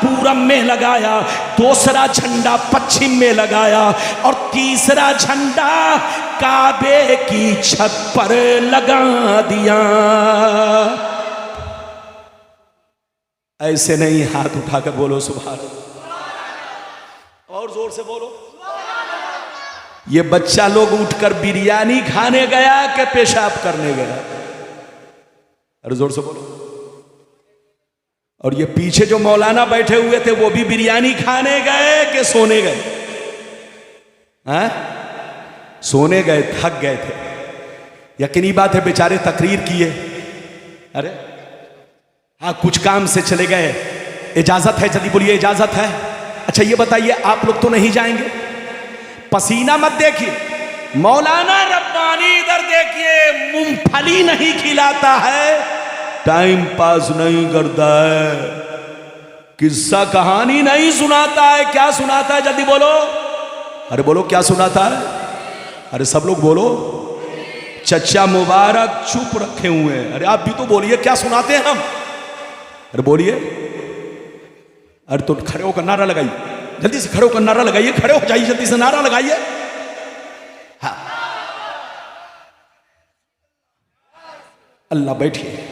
पूरब में लगाया, दूसरा झंडा पश्चिम में लगाया और तीसरा झंडा काबे की छत पर लगा दिया। ऐसे नहीं, हाथ उठाकर बोलो सुभान अल्लाह, और जोर से बोलो। ये बच्चा लोग उठकर बिरयानी खाने गया कि पेशाब करने गया? अरे जोर से बोलो। और ये पीछे जो मौलाना बैठे हुए थे वो भी बिरयानी खाने गए कि सोने गए? हैं? सोने गए, थक गए थे। यकीनी बात है, बेचारे तकरीर किए। अरे हाँ, कुछ काम से चले गए। इजाजत है? जल्दी बोलिए, इजाजत है? अच्छा ये बताइए, आप लोग तो नहीं जाएंगे? पसीना मत देखिए, मौलाना रब्बानी इधर देखिए, मूंगफली नहीं खिलाता है, टाइम पास नहीं करता है, किस्सा कहानी नहीं सुनाता है। क्या सुनाता है? जल्दी बोलो। अरे बोलो, क्या सुनाता है? अरे सब लोग बोलो। चचा मुबारक चुप रखे हुए हैं। अरे आप भी तो बोलिए, क्या सुनाते हैं हम? अरे बोलिए। अरे तो खड़े होकर नारा लगाइए, जल्दी से खड़े होकर नारा लगाइए, खड़े हो जाइए, जल्दी से नारा लगाइए। हाँ, अल्लाह, बैठिए।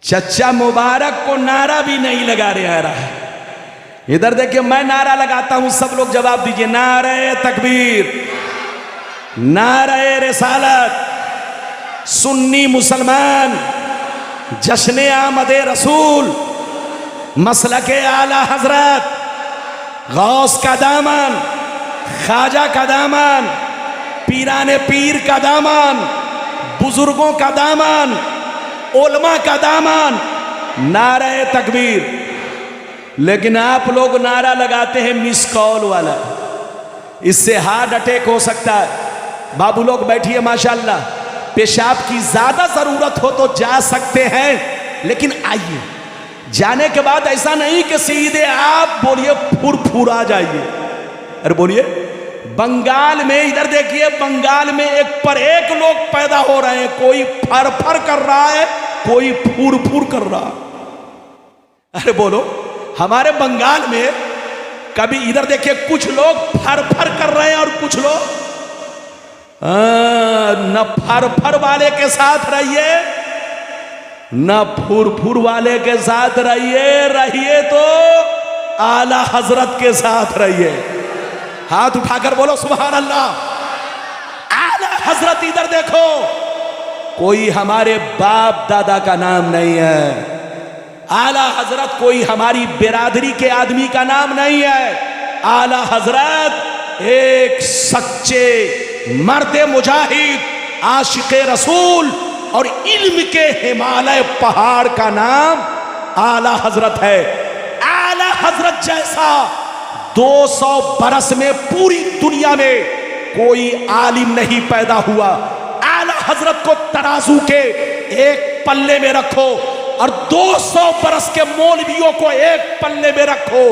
चचा मुबारक को नारा भी नहीं लगा रहा है। इधर देखिए, मैं नारा लगाता हूं, सब लोग जवाब दीजिए। नारे तकबीर, नारे रिसालत, सुन्नी मुसलमान, जश्न आमद रसूल, मसलके आला हजरत, गौस का दामन, ख्वाजा का दामन, पीराने पीर का दामन, बुजुर्गों का दामन, उलमा का दामन। नारे तकबीर। लेकिन आप लोग नारा लगाते हैं मिस कॉल वाला, इससे हार्ट अटैक हो सकता है। बाबू लोग बैठिए, माशाल्लाह। पेशाब की ज्यादा जरूरत हो तो जा सकते हैं, लेकिन आइए, जाने के बाद ऐसा नहीं कि सीधे आप बोलिए फुरफुरा जाइए। अरे बोलिए। बंगाल में, इधर देखिए, बंगाल में एक पर एक लोग पैदा हो रहे हैं, कोई फर फर कर रहा है, कोई फुर फुर कर रहा है। अरे बोलो। हमारे बंगाल में कभी, इधर देखिए, कुछ लोग फर फर कर रहे हैं और कुछ लोग न फर फर वाले के साथ रहिए, न फुर वाले के साथ रहिए तो आला हजरत के साथ रहिए। हाथ उठाकर बोलो सुभान अल्लाह। आला हजरत, इधर देखो, कोई हमारे बाप दादा का नाम नहीं है। आला हजरत कोई हमारी बिरादरी के आदमी का नाम नहीं है। आला हजरत एक सच्चे मर्द मुजाहिद, आशिक़े रसूल और इल्म के हिमालय पहाड़ का नाम आला हजरत है। आला हजरत जैसा 200 बरस में पूरी दुनिया में कोई आलिम नहीं पैदा हुआ। आला हजरत को तराजू के एक पल्ले में रखो और 200 बरस के मौलवियों को एक पल्ले में रखो,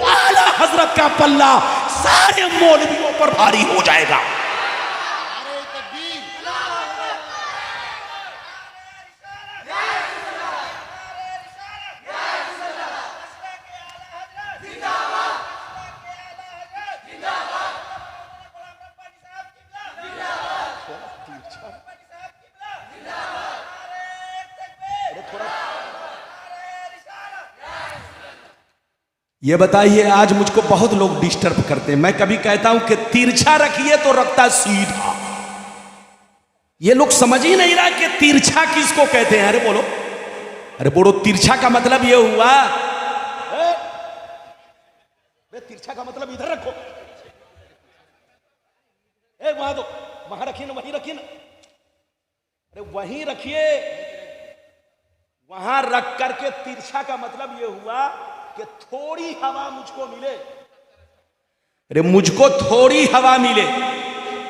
आला हजरत का पल्ला सारे मौलवियों पर भारी हो जाएगा। नारे तकबीर, ये बताइए, आज मुझको बहुत लोग डिस्टर्ब करते हैं। मैं कभी कहता हूं कि तिरछा रखिए तो रखता सीधा। ये लोग समझ ही नहीं रहा कि तिरछा किसको कहते हैं। अरे बोलो तिरछा का मतलब ये हुआ, तिरछा का मतलब इधर रखो, वहां दो, वहां रखिए ना, वहीं रखिए ना, अरे वहीं रखिए। वहां रख करके तिरछा का मतलब ये हुआ कि थोड़ी हवा मुझको मिले। अरे मुझको थोड़ी हवा मिले,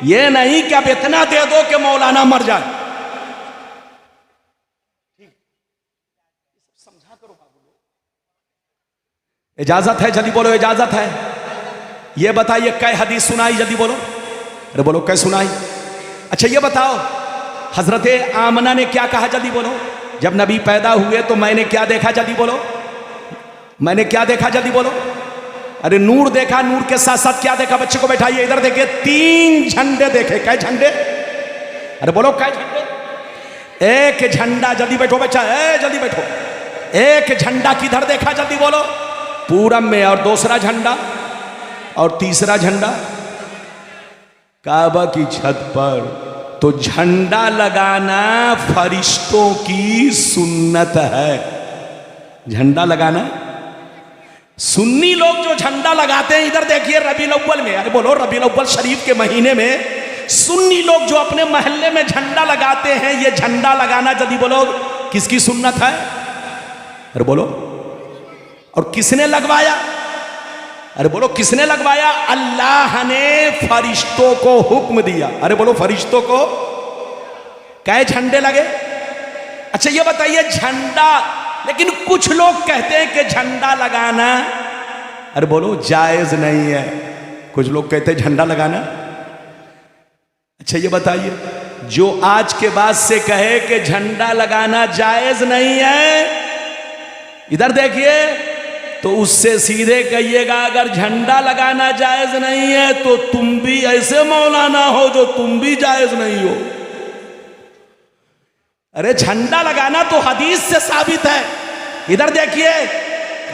ये नहीं कि अब इतना दे दो कि मौलाना मर जाए। ठीक, समझा करो बाबू। इजाजत है? जल्दी बोलो, इजाजत है? ये बताइए कै हदीस सुनाई, जल्दी बोलो। अरे बोलो कै सुनाई। अच्छा ये बताओ, हजरत आमना ने क्या कहा, जल्दी बोलो। जब नबी पैदा हुए तो मैंने क्या देखा, जल्दी बोलो। मैंने क्या देखा, जल्दी बोलो। अरे नूर देखा, नूर के साथ साथ क्या देखा? बच्चे को बैठाइए, इधर देखिए, 3 झंडे देखे। कै झंडे? अरे बोलो कै झंडे? एक झंडा, जल्दी बैठो बच्चा, जल्दी बैठो। एक झंडा किधर देखा, जल्दी बोलो? पूरब में। और दूसरा झंडा और तीसरा झंडा काबा की छत पर। तो झंडा लगाना फरिश्तों की सुन्नत है। झंडा लगाना, सुन्नी लोग जो झंडा लगाते हैं, इधर देखिए रबीउल अव्वल में, अरे बोलो रबीउल अव्वल शरीफ के महीने में सुन्नी लोग जो अपने मोहल्ले में झंडा लगाते हैं, ये झंडा लगाना जल्दी बोलो किसकी सुन्नत है? अरे बोलो। और किसने लगवाया? अरे बोलो किसने लगवाया? अल्लाह ने फरिश्तों को हुक्म दिया। अरे बोलो फरिश्तों को। कै झंडे लगे? अच्छा ये बताइए, झंडा, लेकिन कुछ लोग कहते हैं कि झंडा लगाना, अरे बोलो जायज नहीं है। कुछ लोग कहते हैं झंडा लगाना। अच्छा ये बताइए, जो आज के बाद से कहे कि झंडा लगाना जायज नहीं है, इधर देखिए, तो उससे सीधे कहिएगा अगर झंडा लगाना जायज नहीं है तो तुम भी ऐसे मौलाना हो जो तुम भी जायज नहीं हो। अरे झंडा लगाना तो हदीस से साबित है। इधर देखिए,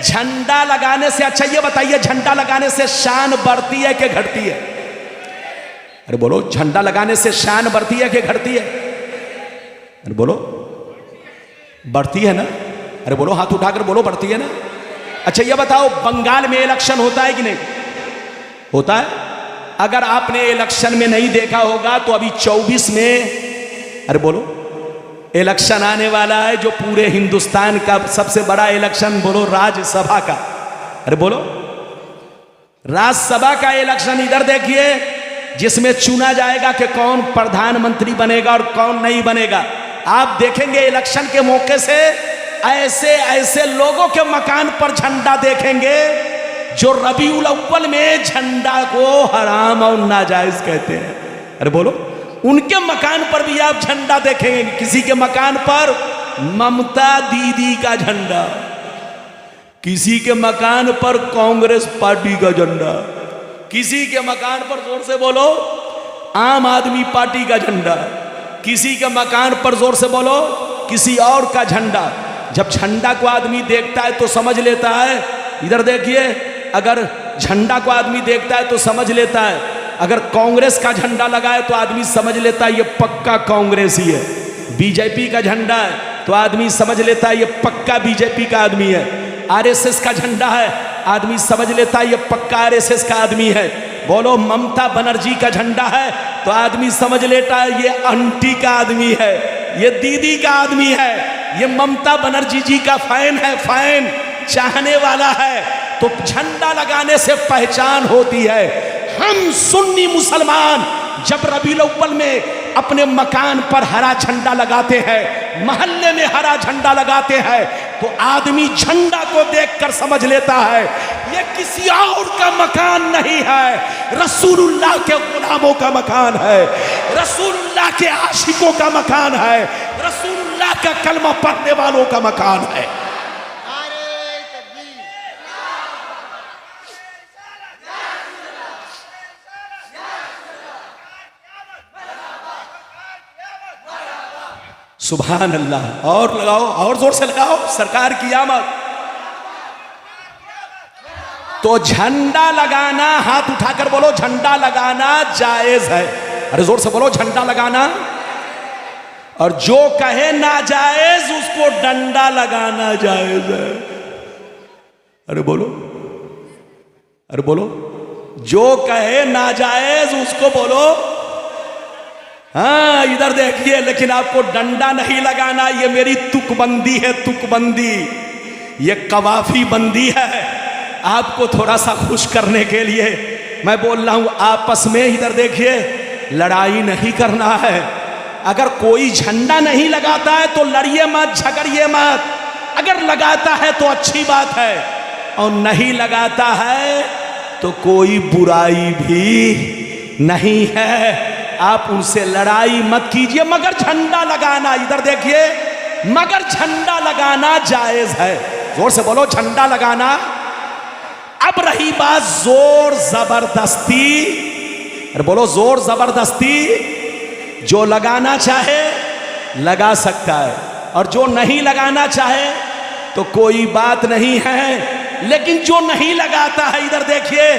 झंडा लगाने से, अच्छा ये बताइए, झंडा लगाने से शान बढ़ती है कि घटती है? अरे बोलो, झंडा लगाने से शान बढ़ती है कि घटती है? अरे बोलो, बढ़ती है ना? अरे बोलो, हाथ उठाकर बोलो, बढ़ती है ना? अच्छा ये बताओ, बंगाल में इलेक्शन होता है कि नहीं होता है? अगर आपने इलेक्शन में नहीं देखा होगा तो अभी 24 में, अरे बोलो, इलेक्शन आने वाला है, जो पूरे हिंदुस्तान का सबसे बड़ा इलेक्शन, बोलो राज्यसभा का। अरे बोलो, राज्यसभा का इलेक्शन। इधर देखिए, जिसमें चुना जाएगा कि कौन प्रधानमंत्री बनेगा और कौन नहीं बनेगा। आप देखेंगे इलेक्शन के मौके से ऐसे ऐसे लोगों के मकान पर झंडा देखेंगे जो रबीउल अव्वल में झंडा को हराम और नाजायज कहते हैं। अरे बोलो, उनके मकान पर भी आप झंडा देखेंगे। किसी के मकान पर ममता दीदी का झंडा, किसी के मकान पर कांग्रेस पार्टी का झंडा, किसी के मकान पर, जोर से बोलो, आम आदमी पार्टी का झंडा, किसी के मकान पर, जोर से बोलो, किसी और का झंडा। जब झंडा को आदमी देखता है तो समझ लेता है, इधर देखिए, अगर झंडा को आदमी देखता है तो समझ लेता है, अगर कांग्रेस का झंडा लगा है तो आदमी समझ लेता है ये पक्का कांग्रेसी है। बीजेपी का झंडा है तो आदमी समझ लेता है ये पक्का बीजेपी का आदमी है। आरएसएस का झंडा है, आदमी समझ लेता है ये पक्का आरएसएस का आदमी है। बोलो, ममता बनर्जी का झंडा है तो आदमी समझ लेता है ये आंटी का आदमी है, ये दीदी का आदमी है, ये ममता बनर्जी जी का फैन है, फैन चाहने वाला है। तो झंडा लगाने से पहचान होती है। हम सुन्नी मुसलमान जब रबीउल अव्वल में अपने मकान पर हरा झंडा लगाते हैं, मोहल्ले में हरा झंडा लगाते हैं, तो आदमी झंडा को देखकर समझ लेता है ये किसी और का मकान नहीं है, रसूलुल्लाह के गुलामों का मकान है, रसूलुल्लाह के आशिकों का मकान है, रसूलुल्लाह का कलमा पढ़ने वालों का मकान है। नारे तकबीर। सुभान अल्लाह। और लगाओ, और जोर से लगाओ, सरकार की आमद। तो झंडा लगाना, हाथ उठाकर बोलो झंडा लगाना जायज है। अरे जोर से बोलो झंडा लगाना। और जो कहे नाजायज उसको डंडा लगाना जायज है। अरे बोलो, अरे बोलो, जो कहे नाजायज उसको बोलो हाँ इधर देखिए, लेकिन आपको डंडा नहीं लगाना। ये मेरी तुकबंदी है, तुकबंदी, ये कवाफी बंदी है। आपको थोड़ा सा खुश करने के लिए मैं बोल रहा हूं, आपस में इधर देखिए लड़ाई नहीं करना है। अगर कोई झंडा नहीं लगाता है तो लड़िए मत, झगड़िए मत। अगर लगाता है तो अच्छी बात है, और नहीं लगाता है तो कोई बुराई भी नहीं है। आप उनसे लड़ाई मत कीजिए, मगर झंडा लगाना, इधर देखिए, मगर झंडा लगाना जायज है। जोर से बोलो झंडा लगाना। अब रही बात जोर जबरदस्ती। अरे बोलो जोर जबरदस्ती। जो लगाना चाहे लगा सकता है, और जो नहीं लगाना चाहे तो कोई बात नहीं है। लेकिन जो नहीं लगाता है, इधर देखिए,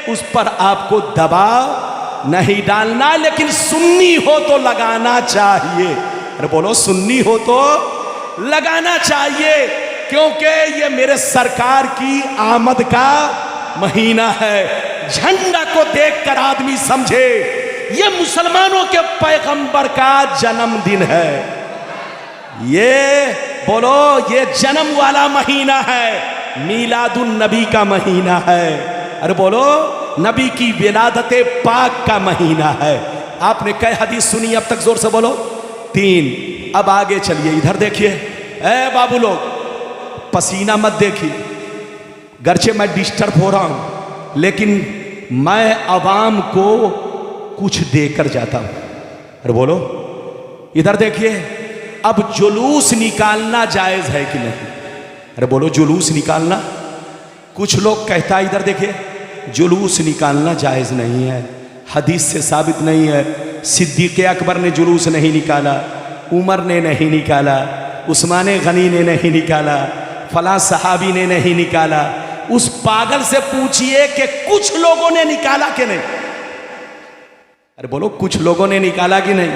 उस पर आपको दबाव नहीं डालना। लेकिन सुन्नी हो तो लगाना चाहिए। अरे बोलो सुन्नी हो तो लगाना चाहिए, क्योंकि ये मेरे सरकार की आमद का महीना है। झंडा को देखकर आदमी समझे ये मुसलमानों के पैगंबर का जन्मदिन है। ये बोलो ये जन्म वाला महीना है, मीलादुन नबी का महीना है। अरे बोलो नबी की विलादते पाक का महीना है। आपने कई हदीस सुनी अब तक? जोर से बोलो 3। अब आगे चलिए, इधर देखिए। ए बाबू लोग, पसीना मत देखिए, गरचे मैं डिस्टर्ब हो रहा हूं, लेकिन मैं अवाम को कुछ देकर जाता हूं। अरे बोलो, इधर देखिए, अब जुलूस निकालना जायज है कि नहीं? अरे बोलो जुलूस निकालना। कुछ लोग कहता है, इधर देखिए, जुलूस निकालना जायज नहीं है, हदीस से साबित नहीं है। सिद्दीक़ अकबर ने जुलूस नहीं निकाला, उमर ने नहीं निकाला, उस्मान गनी ने नहीं निकाला, फला सहाबी ने नहीं निकाला। उस पागल से पूछिए कि कुछ लोगों ने निकाला कि नहीं। अरे बोलो कुछ लोगों ने निकाला कि नहीं?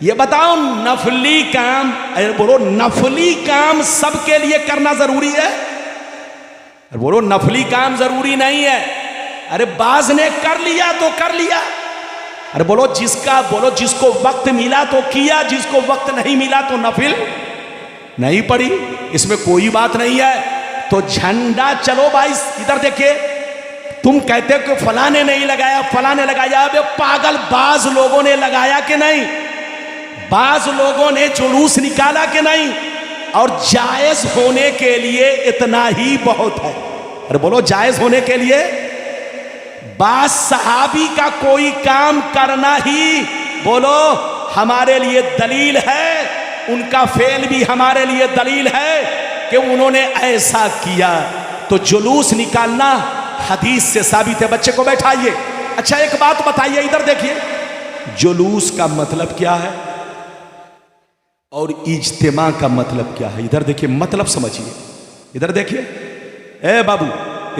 ये बताओ नफली काम, अरे बोलो नफली काम सबके लिए करना जरूरी है? अरे बोलो नफली काम जरूरी नहीं है। अरे बाज ने कर लिया तो कर लिया। अरे बोलो जिसको वक्त मिला तो किया, जिसको वक्त नहीं मिला तो नफिल नहीं पड़ी, इसमें कोई बात नहीं है। तो झंडा चलो भाई, इधर देखिए, तुम कहते हो कि फला ने नहीं लगाया, फला ने लगाया। अबे पागल, बाज लोगों ने लगाया कि नहीं? बाज लोगों ने जुलूस निकाला कि नहीं? और जायज होने के लिए इतना ही बहुत है। अरे बोलो जायज होने के लिए बाज सहाबी का कोई काम करना ही बोलो हमारे लिए दलील है, उनका फेल भी हमारे लिए दलील है कि उन्होंने ऐसा किया। तो जुलूस निकालना हदीस से साबित है। बच्चे को बैठाइए। अच्छा एक बात बताइए, इधर देखिए, जुलूस का मतलब क्या है और इज्तिमा का मतलब क्या है? इधर देखिए, मतलब समझिए। इधर देखिए, ए बाबू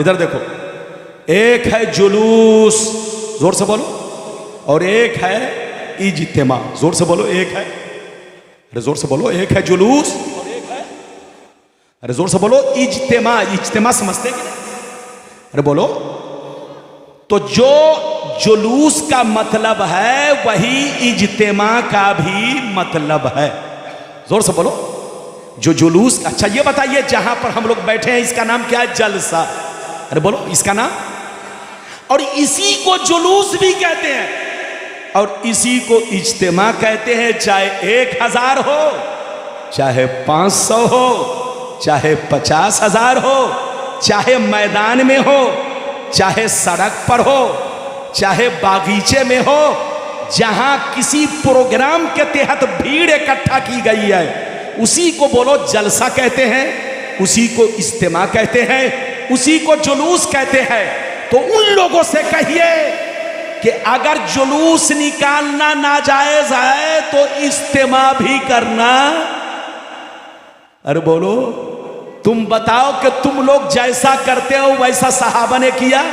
इधर देखो, एक है जुलूस, जोर से बोलो, और एक है इज्तिमा। जोर से बोलो, एक है, अरे जोर से बोलो, एक है जुलूस और एक है, अरे जोर से बोलो, इज्तिमा। इज्तिमा समझते कि? अरे बोलो। तो जो जुलूस का मतलब है वही इज्तिमा का भी मतलब है। जोर से बोलो, जो जुलूस। अच्छा ये बताइए, जहां पर हम लोग बैठे हैं इसका नाम क्या है? जलसा। अरे बोलो इसका नाम। और इसी को जुलूस भी कहते हैं और इसी को इज्तिमा कहते हैं। चाहे 1000 हो, चाहे 500 हो, चाहे 50,000 हो, चाहे मैदान में हो, चाहे सड़क पर हो, चाहे बागीचे में हो, जहां किसी प्रोग्राम के तहत भीड़ इकट्ठा की गई है, उसी को बोलो जलसा कहते हैं, उसी को इज्तिमा कहते हैं, उसी को जुलूस कहते हैं। तो उन लोगों से कहिए कि अगर जुलूस निकालना नाजायज है तो इज्तिमा भी करना। अरे बोलो, तुम बताओ कि तुम लोग जैसा करते हो वैसा सहाबा ने किया?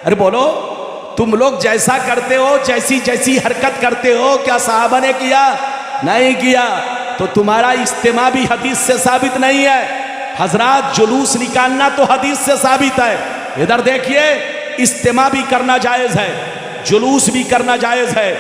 अरे बोलो, तुम लोग जैसा करते हो, जैसी जैसी हरकत करते हो, क्या सहाबा ने किया? नहीं किया। तो तुम्हारा इज्तिमा भी हदीस से साबित नहीं है। हजरात, जुलूस निकालना तो हदीस से साबित है। इधर देखिए, इज्तिमा भी करना जायज है, जुलूस भी करना जायज है,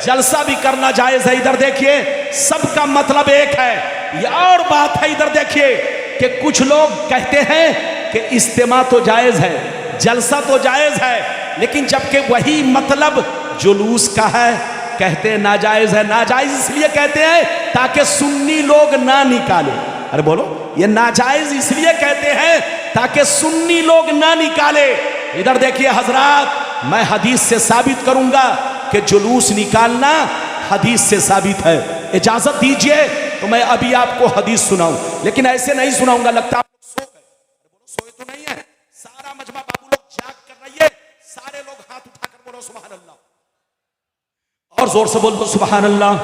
जलसा भी करना जायज है। इधर देखिए, सबका मतलब एक है। यह और बात है, इधर देखिए कि कुछ लोग कहते हैं कि इज्तिमा तो जायज है, जलसा तो जायज है, लेकिन जबकि वही मतलब जुलूस का है, कहते हैं नाजायज है। नाजायज इसलिए कहते हैं ताकि सुन्नी लोग ना निकाले। अरे बोलो, ये नाजायज इसलिए कहते हैं ताकि सुन्नी लोग ना निकाले। इधर देखिए हजरात, मैं हदीस से साबित करूंगा कि जुलूस निकालना हदीस से साबित है। इजाजत दीजिए तो मैं अभी आपको हदीस सुनाऊं, लेकिन ऐसे नहीं सुनाऊंगा, लगता है आप लोग सो गए। बोलो, सोए तो नहीं है? सारा मजमा बाबू लोग जाग कर रहिए, सारे लोग हाथ उठाकर बोलो सुभान अल्लाह, और जोर से बोलो सुभान अल्लाह,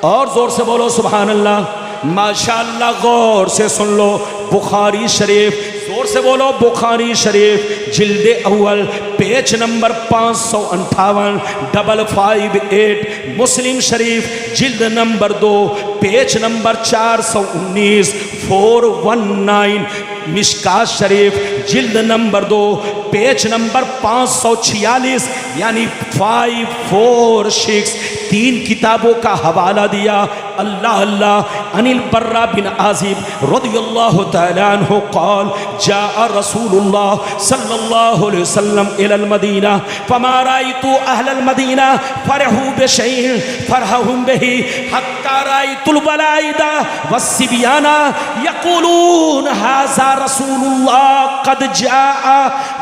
और जोर से बोलो सुभान अल्लाह। माशाअल्लाह, गौर से सुन लो। बुखारी शरीफ, जोर से बोलो बुखारी शरीफ, जिल्दे अव्वल, पेज नंबर 558, 558। मुस्लिम शरीफ, जिल्द नंबर 2, पेज नंबर 419, 419। मिशकात शरीफ, जिल्द नंबर 2, पेज नंबर 546, यानी 546। 3 किताबों का हवाला दिया। अल्लाह अल्लाह। अनिल बर्रा बिन आजिब रदियल्लाहु तआला अन्हु क़ाल जाअ रसूलुल्लाह सल्लल्लाहु अलैहि वसल्लम इलल मदीना फमा रायतु अहलल मदीना फरहू बिशैइन फरहहुम बिही हत्ता रायतुल वलाइदा वस्सिबियाना यक़ूलून हाज़ा रसूलुल्लाह क़द जाअ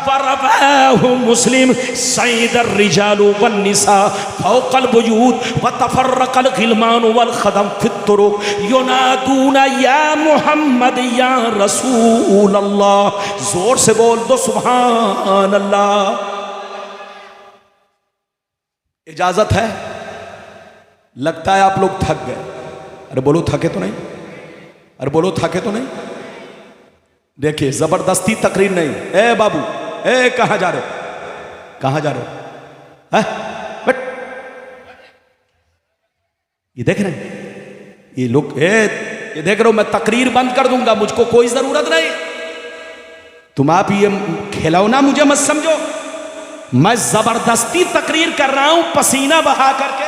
वरवाहु मुस्लिम सईदर रिजालु वन्निसा फौक़ल बुयूत वतफ़र्रक़ल ग़िलमान वल ख़दम फ़ित तुरुक़ युनादूना या मुहम्मद या रसूल अल्लाह। जोर से बोल दो सुभान अल्लाह। इजाजत है? लगता है आप लोग थक गए। अरे बोलो, थके तो नहीं? अरे बोलो, थके तो नहीं? देखिए, जबरदस्ती तकरीर नहीं। ए बाबू, ए कहां जा रहे हो? कहां जा रहे हो? है? ये देख रहे हैं ये लोग, ये देख रहे हो, मैं तकरीर बंद कर दूंगा, मुझको कोई जरूरत नहीं। तुम आप ये खिलौना मुझे मत समझो। मैं जबरदस्ती तकरीर कर रहा हूं, पसीना बहा करके,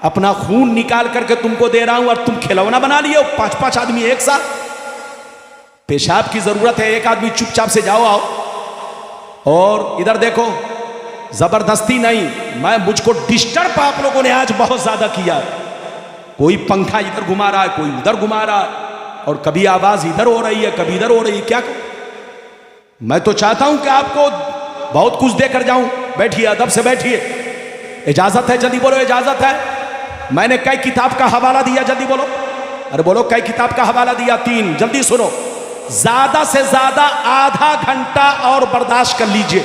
अपना खून निकाल करके तुमको दे रहा हूं, और तुम खिलौना बना लिए हो। 5-5 आदमी एक साथ। पेशाब की जरूरत है, एक आदमी चुपचाप से जाओ आओ। और इधर देखो, जबरदस्ती नहीं, मैं मुझको डिस्टर्ब आप लोगों ने आज बहुत ज्यादा किया। कोई पंखा इधर घुमा रहा है, कोई उधर घुमा रहा है, और कभी आवाज इधर हो रही है, कभी इधर हो रही है। क्या करूं? मैं तो चाहता हूं कि आपको बहुत कुछ देकर जाऊं। बैठिए, अदब से बैठिए। इजाजत है? जल्दी बोलो, इजाजत है? मैंने कई किताब का हवाला दिया, जल्दी बोलो। अरे बोलो, कई किताब का हवाला दिया? 3। जल्दी सुनो। ज्यादा से ज्यादा आधा घंटा और बर्दाश्त कर लीजिए,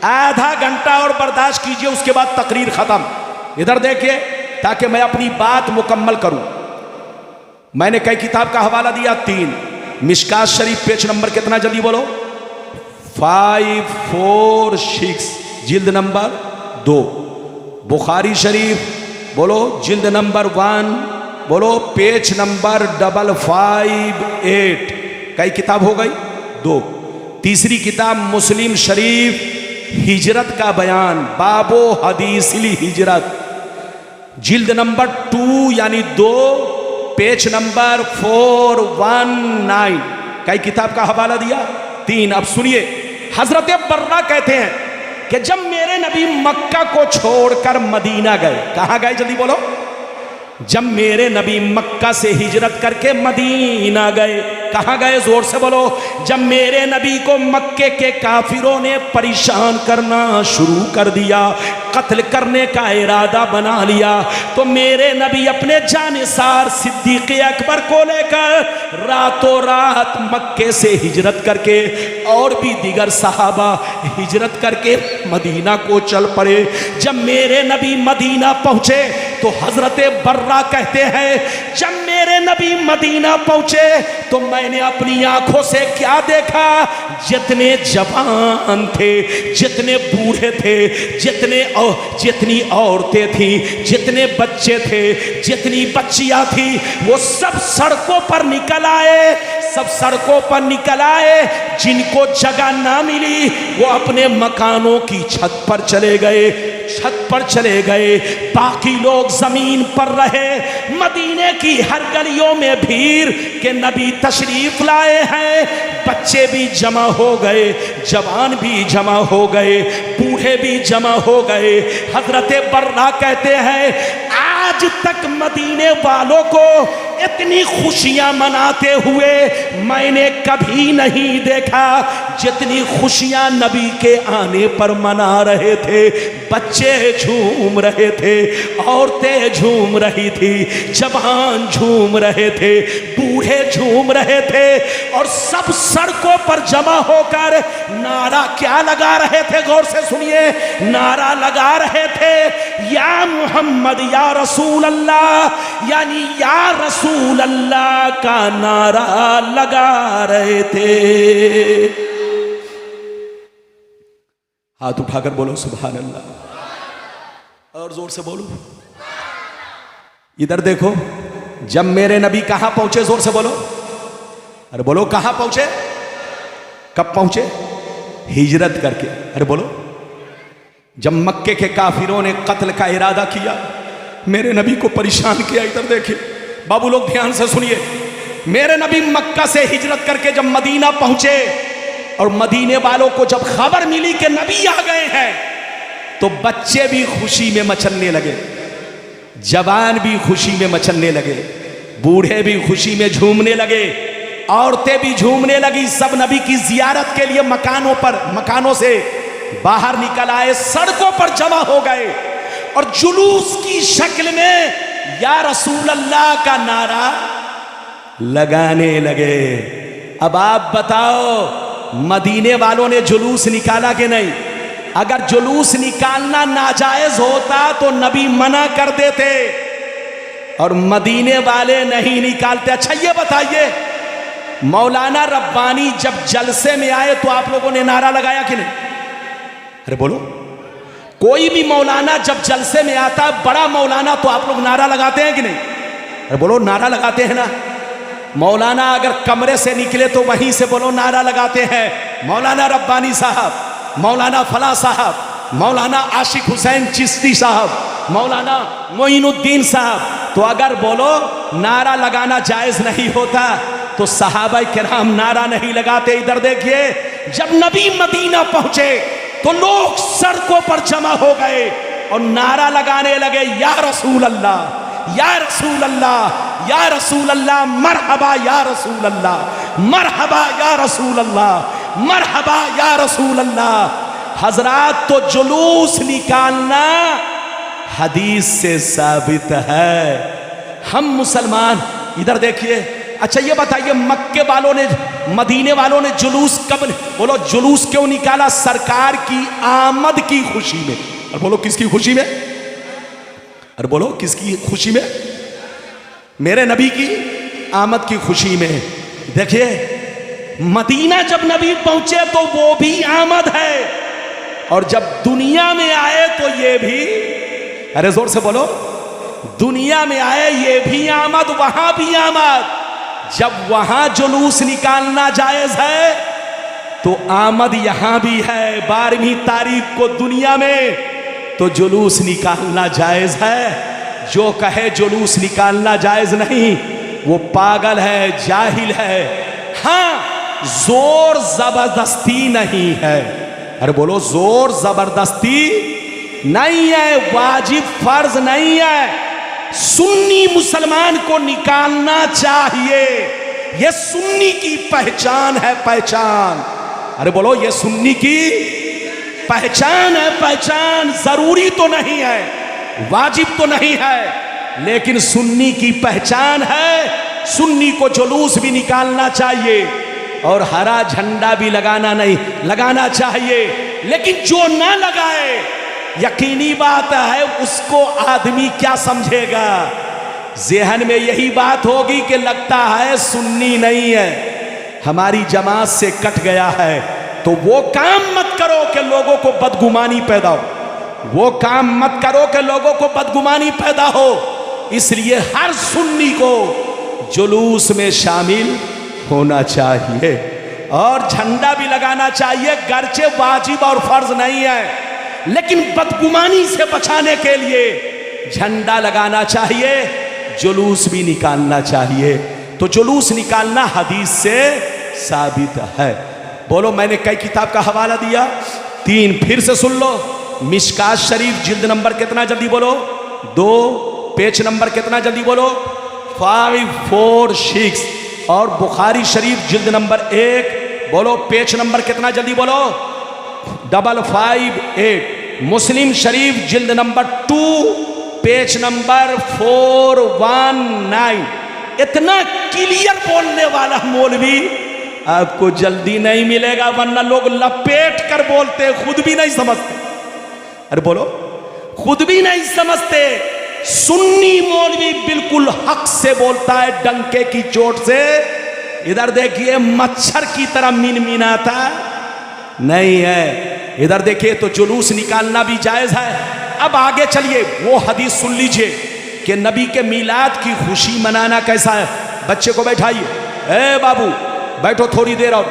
आधा घंटा और बर्दाश्त कीजिए, उसके बाद तकरीर खत्म। इधर देखिए, ताकि मैं अपनी बात मुकम्मल करूं। मैंने कई किताब का हवाला दिया? 3। मिशकात शरीफ, पेज नंबर कितना? जल्दी बोलो। 546, जिल्द नंबर 2। बुखारी शरीफ, बोलो, जिल्द नंबर 1, बोलो, पेज नंबर 558। कई किताब हो गई? 2। तीसरी किताब मुस्लिम शरीफ, हिजरत का बयान, बाबो हदीसिल हिजरत, जिल्द नंबर 2 यानी 2, पेज नंबर 419। कई किताब का हवाला दिया? 3। अब सुनिए, हजरत बर्रा कहते हैं कि जब मेरे नबी मक्का को छोड़कर मदीना गए, कहां गए? जल्दी बोलो। जब मेरे नबी मक्का से हिजरत करके मदीना गए, कहां गए, जोर से बोलो। जब मेरे नबी को मक्के के काफिरों ने परेशान करना शुरू कर दिया, कत्ल करने का इरादा बना लिया, तो मेरे नबी अपने जानिसार सिद्दीक अकबर को लेकर रातों रात मक्के से हिजरत करके और भी दीगर सहाबा हिजरत करके मदीना को चल पड़े। जब मेरे नबी मदीना पहुंचे तो हजरत बर्रा कहते हैं, जब मेरे नबी मदीना पहुंचे तो मैंने अपनी आंखों से क्या देखा, जितने जवान थे, जितने बूढ़े थे, जितनी औरतें थी, जितने बच्चे थे, जितनी बच्चियां थी, वो सब सड़कों पर निकल आए, सब सड़कों पर निकल आए। जिनको जगह ना मिली वो अपने मकानों की छत पर चले गए, छत पर चले गए, बाकी लोग जमीन पर रहे। मदीने की हर गलियों में भीड़ के नबी तशरीफ लाए हैं, बच्चे भी जमा हो गए, जवान भी जमा हो गए, बूढ़े भी जमा हो गए। हजरत बर्रा कहते हैं, आज तक मदीने वालों को इतनी खुशियां मनाते हुए मैंने कभी नहीं देखा जितनी खुशियां नबी के आने पर मना रहे थे। बच्चे झूम रहे थे, औरतें झूम रही थी, जवान झूम रहे थे, बूढ़े झूम रहे थे, और सब सड़कों पर जमा होकर नारा क्या लगा रहे थे, गौर से सुनिए, नारा लगा रहे थे, या मोहम्मद या रसूल अल्लाह, यानी या रसूल अल्लाह का नारा लगा रहे थे। हाथ उठाकर बोलो सुभान अल्लाह, और जोर से बोलो। इधर देखो, जब मेरे नबी कहां पहुंचे, जोर से बोलो, अरे बोलो कहां पहुंचे, कब पहुंचे, हिजरत करके, अरे बोलो। जब मक्के के काफिरों ने कत्ल का इरादा किया, मेरे नबी को परेशान किया। इधर देखिए बाबू लोग, ध्यान से सुनिए। मेरे नबी मक्का से हिजरत करके जब मदीना पहुंचे और मदीने वालों को जब खबर मिली कि नबी आ गए हैं, तो बच्चे भी खुशी में मचलने लगे, जवान भी खुशी में मचलने लगे, बूढ़े भी खुशी में झूमने लगे, औरतें भी झूमने लगी। सब नबी की जियारत के लिए मकानों से बाहर निकल आए, सड़कों पर जमा हो गए और जुलूस की शक्ल में या रसूल अल्लाह का नारा लगाने लगे। अब आप बताओ, मदीने वालों ने जुलूस निकाला कि नहीं? अगर जुलूस निकालना नाजायज होता तो नबी मना कर देते, और मदीने वाले नहीं निकालते। अच्छा ये बताइए, मौलाना रब्बानी जब जलसे में आए तो आप लोगों ने नारा लगाया कि नहीं? अरे बोलो, कोई भी मौलाना जब जलसे में आता, बड़ा मौलाना, तो आप लोग नारा लगाते हैं कि नहीं? अरे बोलो, नारा लगाते हैं ना। मौलाना अगर कमरे से निकले तो वहीं से बोलो नारा लगाते हैं। मौलाना रब्बानी साहब, मौलाना फला साहब, मौलाना आशिक हुसैन चिश्ती साहब, मौलाना मोइनुद्दीन साहब, तो अगर बोलो नारा लगाना जायज नहीं होता तो सहाबा किराम नारा नहीं लगाते। इधर देखिए, जब नबी मदीना पहुंचे तो लोग सड़कों पर जमा हो गए और नारा लगाने लगे, या रसूल अल्लाह, या रसूल अल्लाह, या रसूल अल्लाह, मरहबा या रसूल अल्लाह, मरहबा या रसूल अल्लाह, मरहबा या रसूल अल्लाह। हजरात, तो जुलूस निकालना हदीस से साबित है। हम मुसलमान, इधर देखिए। अच्छा ये बताइए, मक्के वालों ने, मदीने वालों ने जुलूस कब, बोलो जुलूस क्यों निकाला? सरकार की आमद की खुशी में। और बोलो किसकी खुशी में? अरे बोलो किसकी खुशी में? मेरे नबी की आमद की खुशी में। देखिए, मदीना जब नबी पहुंचे तो वो भी आमद है, और जब दुनिया में आए तो ये भी, अरे जोर से बोलो, दुनिया में आए ये भी आमद, वहां भी आमद। जब वहां जुलूस निकालना जायज है तो आमद यहां भी है। 12वीं तारीख को दुनिया में तो जुलूस निकालना जायज है। जो कहे जुलूस निकालना जायज नहीं, वो पागल है, जाहिल है। हां, जोर जबरदस्ती नहीं है। अरे बोलो, जोर जबरदस्ती नहीं है, वाजिब फर्ज नहीं है। सुन्नी मुसलमान को निकालना चाहिए। यह सुन्नी की पहचान है, पहचान। अरे बोलो, यह सुन्नी की पहचान है, पहचान। जरूरी तो नहीं है, वाजिब तो नहीं है, लेकिन सुन्नी की पहचान है। सुन्नी को जुलूस भी निकालना चाहिए और हरा झंडा भी लगाना चाहिए। लेकिन जो ना लगाए, यकीनी बात है उसको आदमी क्या समझेगा, ज़हन में यही बात होगी कि लगता है सुन्नी नहीं है, हमारी जमात से कट गया है। तो वो काम मत करो कि लोगों को बदगुमानी पैदा हो, वो काम मत करो कि लोगों को बदगुमानी पैदा हो। इसलिए हर सुन्नी को जुलूस में शामिल होना चाहिए और झंडा भी लगाना चाहिए। गर्चे वाजिब और फर्ज नहीं है, लेकिन बदगुमानी से बचाने के लिए झंडा लगाना चाहिए, जुलूस भी निकालना चाहिए। तो जुलूस निकालना हदीस से साबित है। बोलो, मैंने कई किताब का हवाला दिया, 3 फिर से सुन लो। मिशकात शरीफ जिल्द नंबर कितना, जल्दी बोलो, 2, पेज नंबर कितना, जल्दी बोलो, 546। और बुखारी शरीफ जिल्द नंबर 1, बोलो पेज नंबर कितना, जल्दी बोलो, 558। मुस्लिम शरीफ जिल्द नंबर 2, पेज नंबर 419। इतना क्लियर बोलने वाला मौलवी आपको जल्दी नहीं मिलेगा, वरना लोग लपेट कर बोलते, खुद भी नहीं समझते। अरे बोलो, खुद भी नहीं समझते। सुन्नी मौलवी बिल्कुल हक से बोलता है, डंके की चोट से। इधर देखिए, मच्छर की तरह मिनमिनाता नहीं है। इधर देखिए, तो जुलूस निकालना भी जायज है। अब आगे चलिए, वो हदीस सुन लीजिए कि नबी के मिलाद की खुशी मनाना कैसा है। बच्चे को बैठाइए, ए बाबू बैठो थोड़ी देर और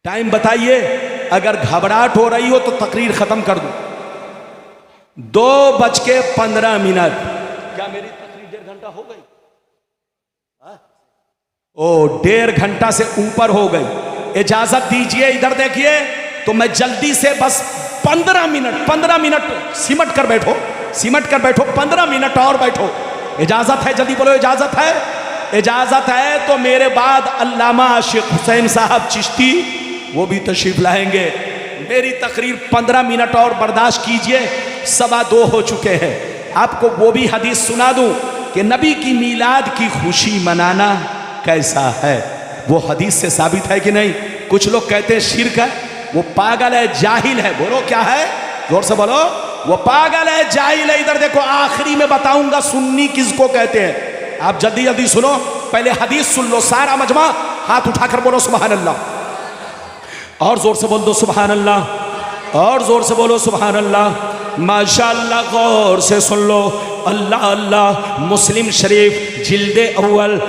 टाइम बताइए। अगर घबराहट हो रही हो तो तकरीर खत्म कर दूं। 2:15। क्या मेरी तकरीर 1.5 घंटा हो गई? ओ, 1.5 घंटा से ऊपर हो गई। इजाजत दीजिए, इधर देखिए, तो मैं जल्दी से बस 15 मिनट सिमट कर बैठो, 15 मिनट और बैठो। इजाजत है? जल्दी बोलो, इजाजत है? इजाजत है तो मेरे बाद अल्लामा आशिक हुसैन साहब चिश्ती वो भी तशरीफ लाएंगे। मेरी तकरीर 15 मिनट और बर्दाश्त कीजिए, 2:15 हो चुके हैं। आपको वो भी हदीस सुना दूं कि नबी की मीलाद की खुशी मनाना कैसा है। वो हदीस से साबित है कि नहीं? कुछ लोग कहते हैं शिर्क है, वो पागल है, जाहिल है। बोलो क्या है, जोर से बोलो। वो पागल है, जाहिल है। इधर देखो, आखिरी में बताऊंगा सुन्नी किसको कहते हैं। आप जल्दी जल्दी सुनो, पहले हदीस सुन लो। सारा मजमा हाथ उठाकर बोलो सुभान अल्लाह, और जोर से बोल दो सुभान अल्लाह, और जोर से बोलो सुभान अल्लाह। माशाअल्लाह, गौर से सुन लो। अल्लाह अल्लाह। मुस्लिम शरीफ जिल्द अव्वल,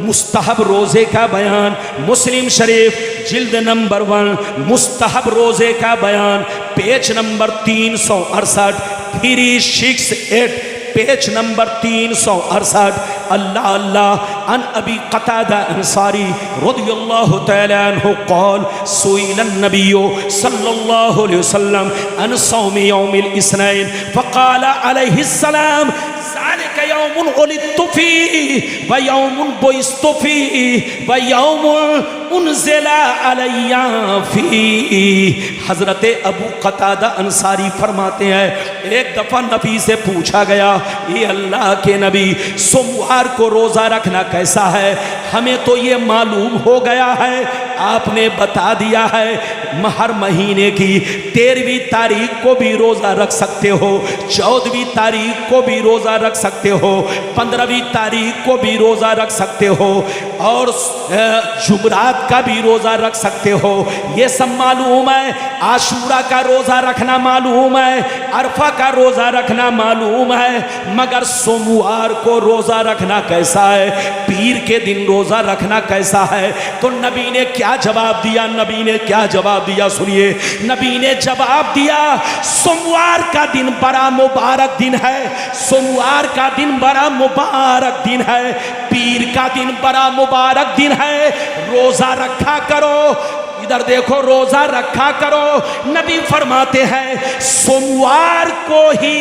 मुस्तहब रोज़े का बयान। मुस्लिम शरीफ जिल्द नंबर 1, मुस्तहब रोज़े का बयान, पेज नंबर 368, 368, पेज नंबर 368। अल्लाह अल्लाह। अन अबी क़तादा अंसारी रज़ियल्लाहु तआला अन्हु क़ाल सुइल नबिय्यु सल्लल्लाहु अलैहि वसल्लम अन सौमि यौमिल इस्नैन फ़क़ाल अलैहिस्सलाम ज़ालिका यौमुन उलिदतु फ़ीहि व यौमुन बुइस्तु फ़ीहि व यौमुन उनज़िला अलैया फ़ीहि। हज़रत अबू क़तादा अंसारी फरमाते हैं, एक दफ़ा नबी से पूछा गया, ये अल्लाह के नबी, सोमवार को रोज़ा रखना कैसा है? हमें तो ये मालूम हो गया है, आपने बता दिया है हर महीने की 13वीं तारीख को भी रोज़ा रख सकते हो, 14वीं तारीख को भी रोज़ा रख सकते हो, 15वीं तारीख को भी रोज़ा रख सकते हो, और जुमरात का भी रोज़ा रख सकते हो। ये सब मालूम है। आशूरा का रोज़ा रखना मालूम है, अरफा का रोज़ा रखना मालूम है, मगर सोमवार को रोज़ा रखना कैसा है, पीर के दिन रोज़ा रखना कैसा है? तो नबी ने क्या जवाब दिया? नबी ने क्या जवाब दिया? सुनिए, नबी ने जवाब दिया, सोमवार का दिन बड़ा मुबारक दिन है, सोमवार का दिन बड़ा मुबारक दिन है, पीर का दिन बड़ा मुबारक दिन है, रोज़ा रखा करो। इधर देखो रोजा रखा करो। नबी फरमाते हैं सोमवार को ही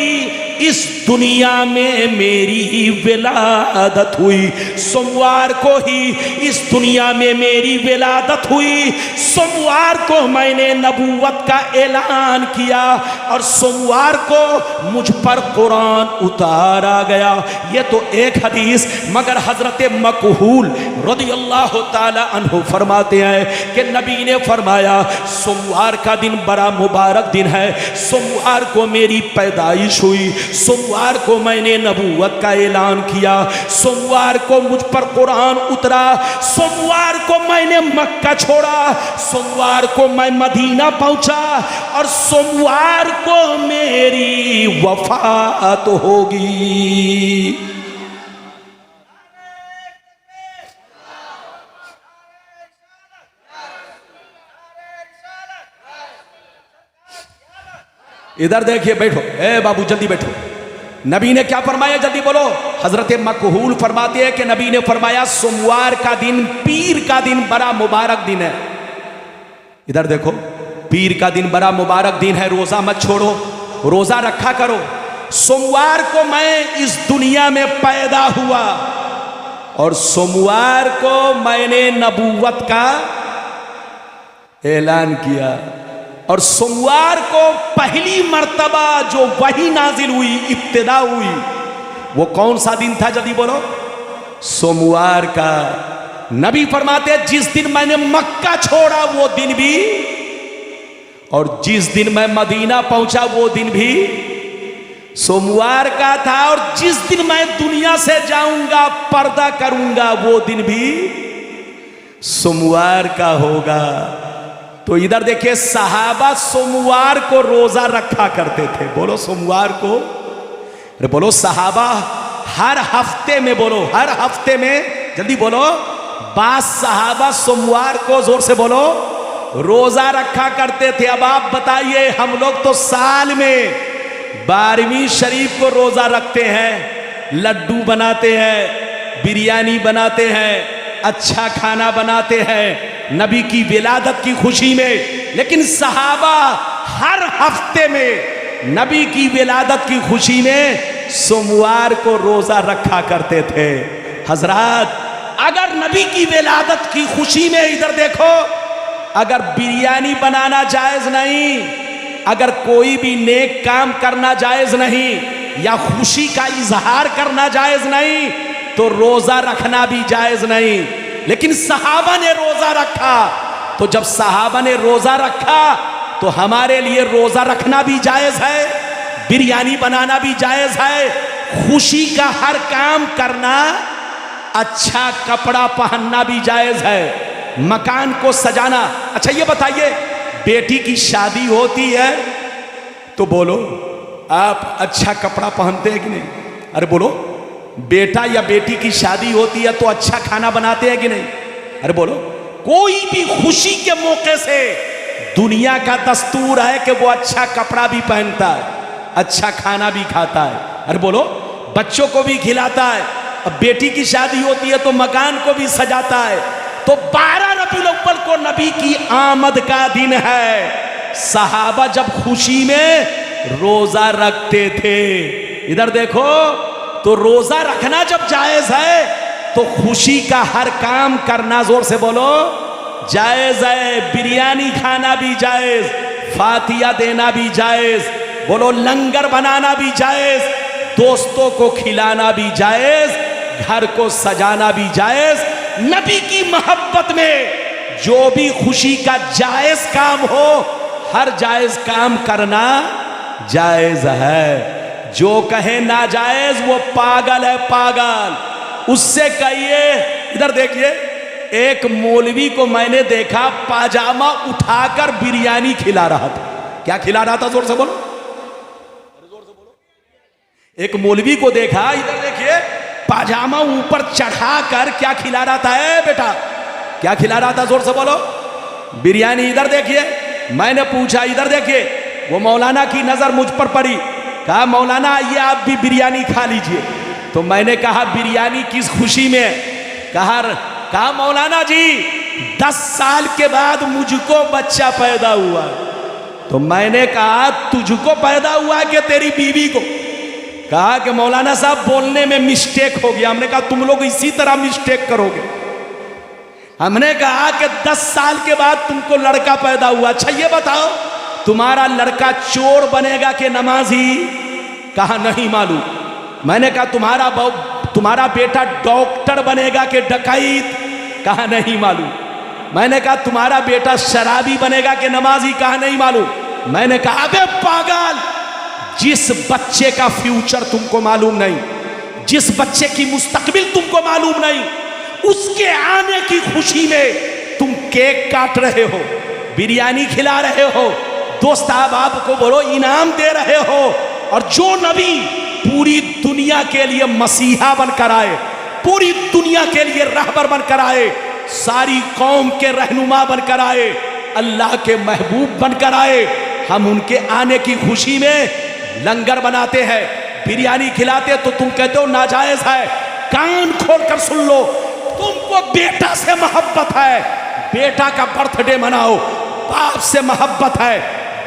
इस दुनिया में मेरी विलादत हुई, सोमवार को ही इस दुनिया में मेरी विलादत हुई। सोमवार को मैंने नबूवत का ऐलान किया और सोमवार को मुझ पर कुरान उतारा गया। ये तो एक हदीस, मगर हजरत मकहूल रदियल्लाहु ताला अन्हु फरमाते हैं कि नबी ने फरमाया सोमवार का दिन बड़ा मुबारक दिन है। सोमवार को मेरी पैदाइश हुई, सोमवार को मैंने नबूवत का ऐलान किया, सोमवार को मुझ पर कुरान उतरा, सोमवार को मैंने मक्का छोड़ा, सोमवार को मैं मदीना पहुंचा और सोमवार को मेरी वफात होगी। इधर देखिए, बैठो, ए बाबू जल्दी बैठो। नबी ने क्या फरमाया, जल्दी बोलो। हजरत मकहूल फरमाते हैं कि नबी ने फरमाया सोमवार का दिन, पीर का दिन बड़ा मुबारक दिन है। इधर देखो, पीर का दिन बड़ा मुबारक दिन है, रोजा मत छोड़ो, रोजा रखा करो। सोमवार को मैं इस दुनिया में पैदा हुआ और सोमवार को मैंने नबूवत का ऐलान किया और सोमवार को पहली मर्तबा जो वही नाजिल हुई, इब्तिदा हुई, वो कौन सा दिन था जल्दी बोलो? सोमवार का। नबी फरमाते हैं जिस दिन मैंने मक्का छोड़ा वो दिन भी, और जिस दिन मैं मदीना पहुंचा वो दिन भी सोमवार का था, और जिस दिन मैं दुनिया से जाऊंगा, पर्दा करूंगा, वो दिन भी सोमवार का होगा। तो इधर देखिए, सहाबा सोमवार को रोजा रखा करते थे। बोलो सोमवार को, अरे बोलो सहाबा हर हफ्ते में, बोलो हर हफ्ते में, जल्दी बोलो। 22 सहाबा सोमवार को, जोर से बोलो, रोजा रखा करते थे। अब आप बताइए, हम लोग तो साल में 12वीं शरीफ को रोजा रखते हैं, लड्डू बनाते हैं, बिरयानी बनाते हैं, अच्छा खाना बनाते हैं नबी की विलादत की खुशी में। लेकिन सहाबा हर हफ्ते में नबी की विलादत की खुशी में सोमवार को रोजा रखा करते थे। हजरात, अगर नबी की विलादत की खुशी में, इधर देखो, अगर बिरयानी बनाना जायज नहीं, अगर कोई भी नेक काम करना जायज नहीं, या खुशी का इजहार करना जायज नहीं, तो रोजा रखना भी जायज नहीं। लेकिन सहाबा ने रोजा रखा, तो जब सहाबा ने रोजा रखा तो हमारे लिए रोजा रखना भी जायज है, बिरयानी बनाना भी जायज है, खुशी का हर काम करना, अच्छा कपड़ा पहनना भी जायज है, मकान को सजाना। अच्छा ये बताइए, बेटी की शादी होती है तो बोलो आप अच्छा कपड़ा पहनते हैं कि नहीं? अरे बोलो, बेटा या बेटी की शादी होती है तो अच्छा खाना बनाते हैं कि नहीं? अरे बोलो, कोई भी खुशी के मौके से दुनिया का दस्तूर है कि वो अच्छा कपड़ा भी पहनता है, अच्छा खाना भी खाता है। अरे बोलो, बच्चों को भी खिलाता है। अब बेटी की शादी होती है तो मकान को भी सजाता है। तो 12 रबीउल अव्वल को नबी की आमद का दिन है। सहाबा जब खुशी में रोजा रखते थे। इधर देखो, तो रोजा रखना जब जायज है तो खुशी का हर काम करना, जोर से बोलो, जायज है। बिरयानी खाना भी जायज, फातिया देना भी जायज, बोलो लंगर बनाना भी जायज, दोस्तों को खिलाना भी जायज, घर को सजाना भी जायज। नबी की मोहब्बत में जो भी खुशी का जायज काम हो, हर जायज काम करना जायज है। जो कहे नाजायज वो पागल है, पागल। उससे कहिए। इधर देखिए, एक मौलवी को मैंने देखा पाजामा उठाकर बिरयानी खिला रहा था। क्या खिला रहा था? जोर से बोलो, जोर से बोलो। एक मौलवी को देखा, इधर देखिए, पाजामा ऊपर चढ़ाकर क्या खिला रहा था? बेटा क्या खिला रहा था? जोर से बोलो। बिरयानी। इधर देखिए, मैंने पूछा, इधर देखिए, वो मौलाना की नजर मुझ पर पड़ी। कहा मौलाना आइए आप भी बिरयानी खा लीजिए। तो मैंने कहा बिरयानी किस खुशी में? कहा मौलाना जी 10 साल के बाद मुझको बच्चा पैदा हुआ। तो मैंने कहा तुझको पैदा हुआ कि तेरी बीवी को? कहा कि मौलाना साहब बोलने में मिस्टेक हो गया। हमने कहा तुम लोग इसी तरह मिस्टेक करोगे। हमने कहा कि 10 साल के बाद तुमको लड़का पैदा हुआ। अच्छा ये बताओ तुम्हारा लड़का चोर बनेगा कि नमाजी? कहा नहीं मालूम। मैंने कहा तुम्हारा बेटा डॉक्टर बनेगा कि डकैत? कहा नहीं मालूम। मैंने कहा तुम्हारा बेटा शराबी बनेगा कि नमाजी? कहा नहीं मालूम। मैंने कहा अबे पागल, जिस बच्चे का फ्यूचर तुमको मालूम नहीं, जिस बच्चे की मुस्तकबिल तुमको मालूम नहीं, उसके आने की खुशी में तुम केक काट रहे हो, बिरयानी खिला रहे हो, दोस्त अहबाब को बोलो इनाम दे रहे हो, और जो नबी पूरी दुनिया के लिए मसीहा बनकर आए, पूरी दुनिया के लिए रहबर बनकर आए, सारी कौम के रहनुमा बनकर आए, अल्लाह के महबूब बनकर आए, हम उनके आने की खुशी में लंगर बनाते हैं, बिरयानी खिलाते, तो तुम कहते हो नाजायज है। कान खोलकर सुन लो, तुमको बेटा से मोहब्बत है, बेटा का बर्थडे मनाओ। बाप से मोहब्बत है,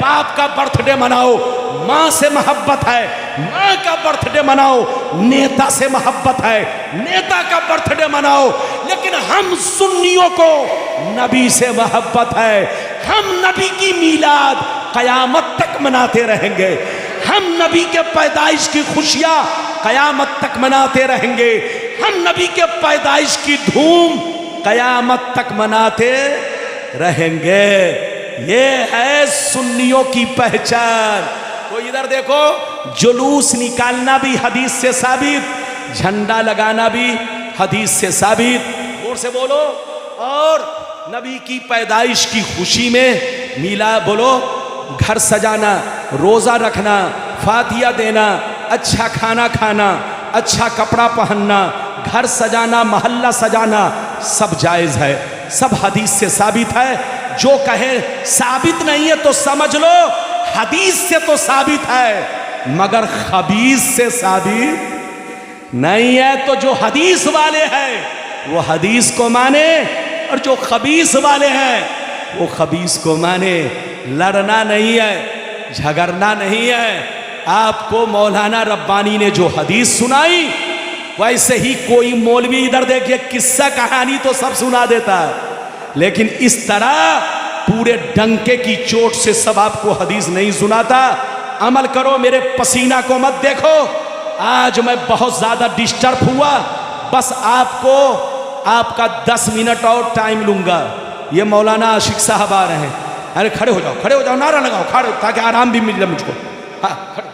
बाप का बर्थडे मनाओ। माँ से मोहब्बत है, माँ का बर्थडे मनाओ। नेता से मोहब्बत है, नेता का बर्थडे मनाओ। लेकिन हम सुन्नियों को नबी से मोहब्बत है, हम नबी की मीलाद कयामत तक मनाते रहेंगे, हम नबी के पैदाइश की खुशियां कयामत तक मनाते रहेंगे, हम नबी के पैदाइश की धूम कयामत तक मनाते रहेंगे। ये है सुन्नियों की पहचान। तो इधर देखो, जुलूस निकालना भी हदीस से साबित, झंडा लगाना भी हदीस से साबित। जोर से बोलो। और नबी की पैदाइश की खुशी में मिला बोलो, घर सजाना, रोजा रखना, फातिया देना, अच्छा खाना खाना, अच्छा कपड़ा पहनना, घर सजाना, मोहल्ला सजाना, सब जायज है, सब हदीस से साबित है। जो कहे साबित नहीं है तो समझ लो हदीस से तो साबित है, मगर खबीस से साबित नहीं है। तो जो हदीस वाले हैं वो हदीस को माने, और जो खबीस वाले हैं वो खबीस को माने। लड़ना नहीं है, झगड़ना नहीं है। आपको मौलाना रब्बानी ने जो हदीस सुनाई, वैसे ही कोई मौलवी इधर देखिए किस्सा कहानी तो सब सुना देता है, लेकिन इस तरह पूरे डंके की चोट से सब आपको हदीस नहीं सुनाता। अमल करो, मेरे पसीना को मत देखो। आज मैं बहुत ज्यादा डिस्टर्ब हुआ, बस आपको आपका 10 मिनट और टाइम लूंगा। ये मौलाना आशिक साहब आ रहे हैं। अरे खड़े हो जाओ, खड़े हो जाओ, नारा लगाओ, खड़े, ताकि आराम भी मिले मुझको। हाँ खड़े।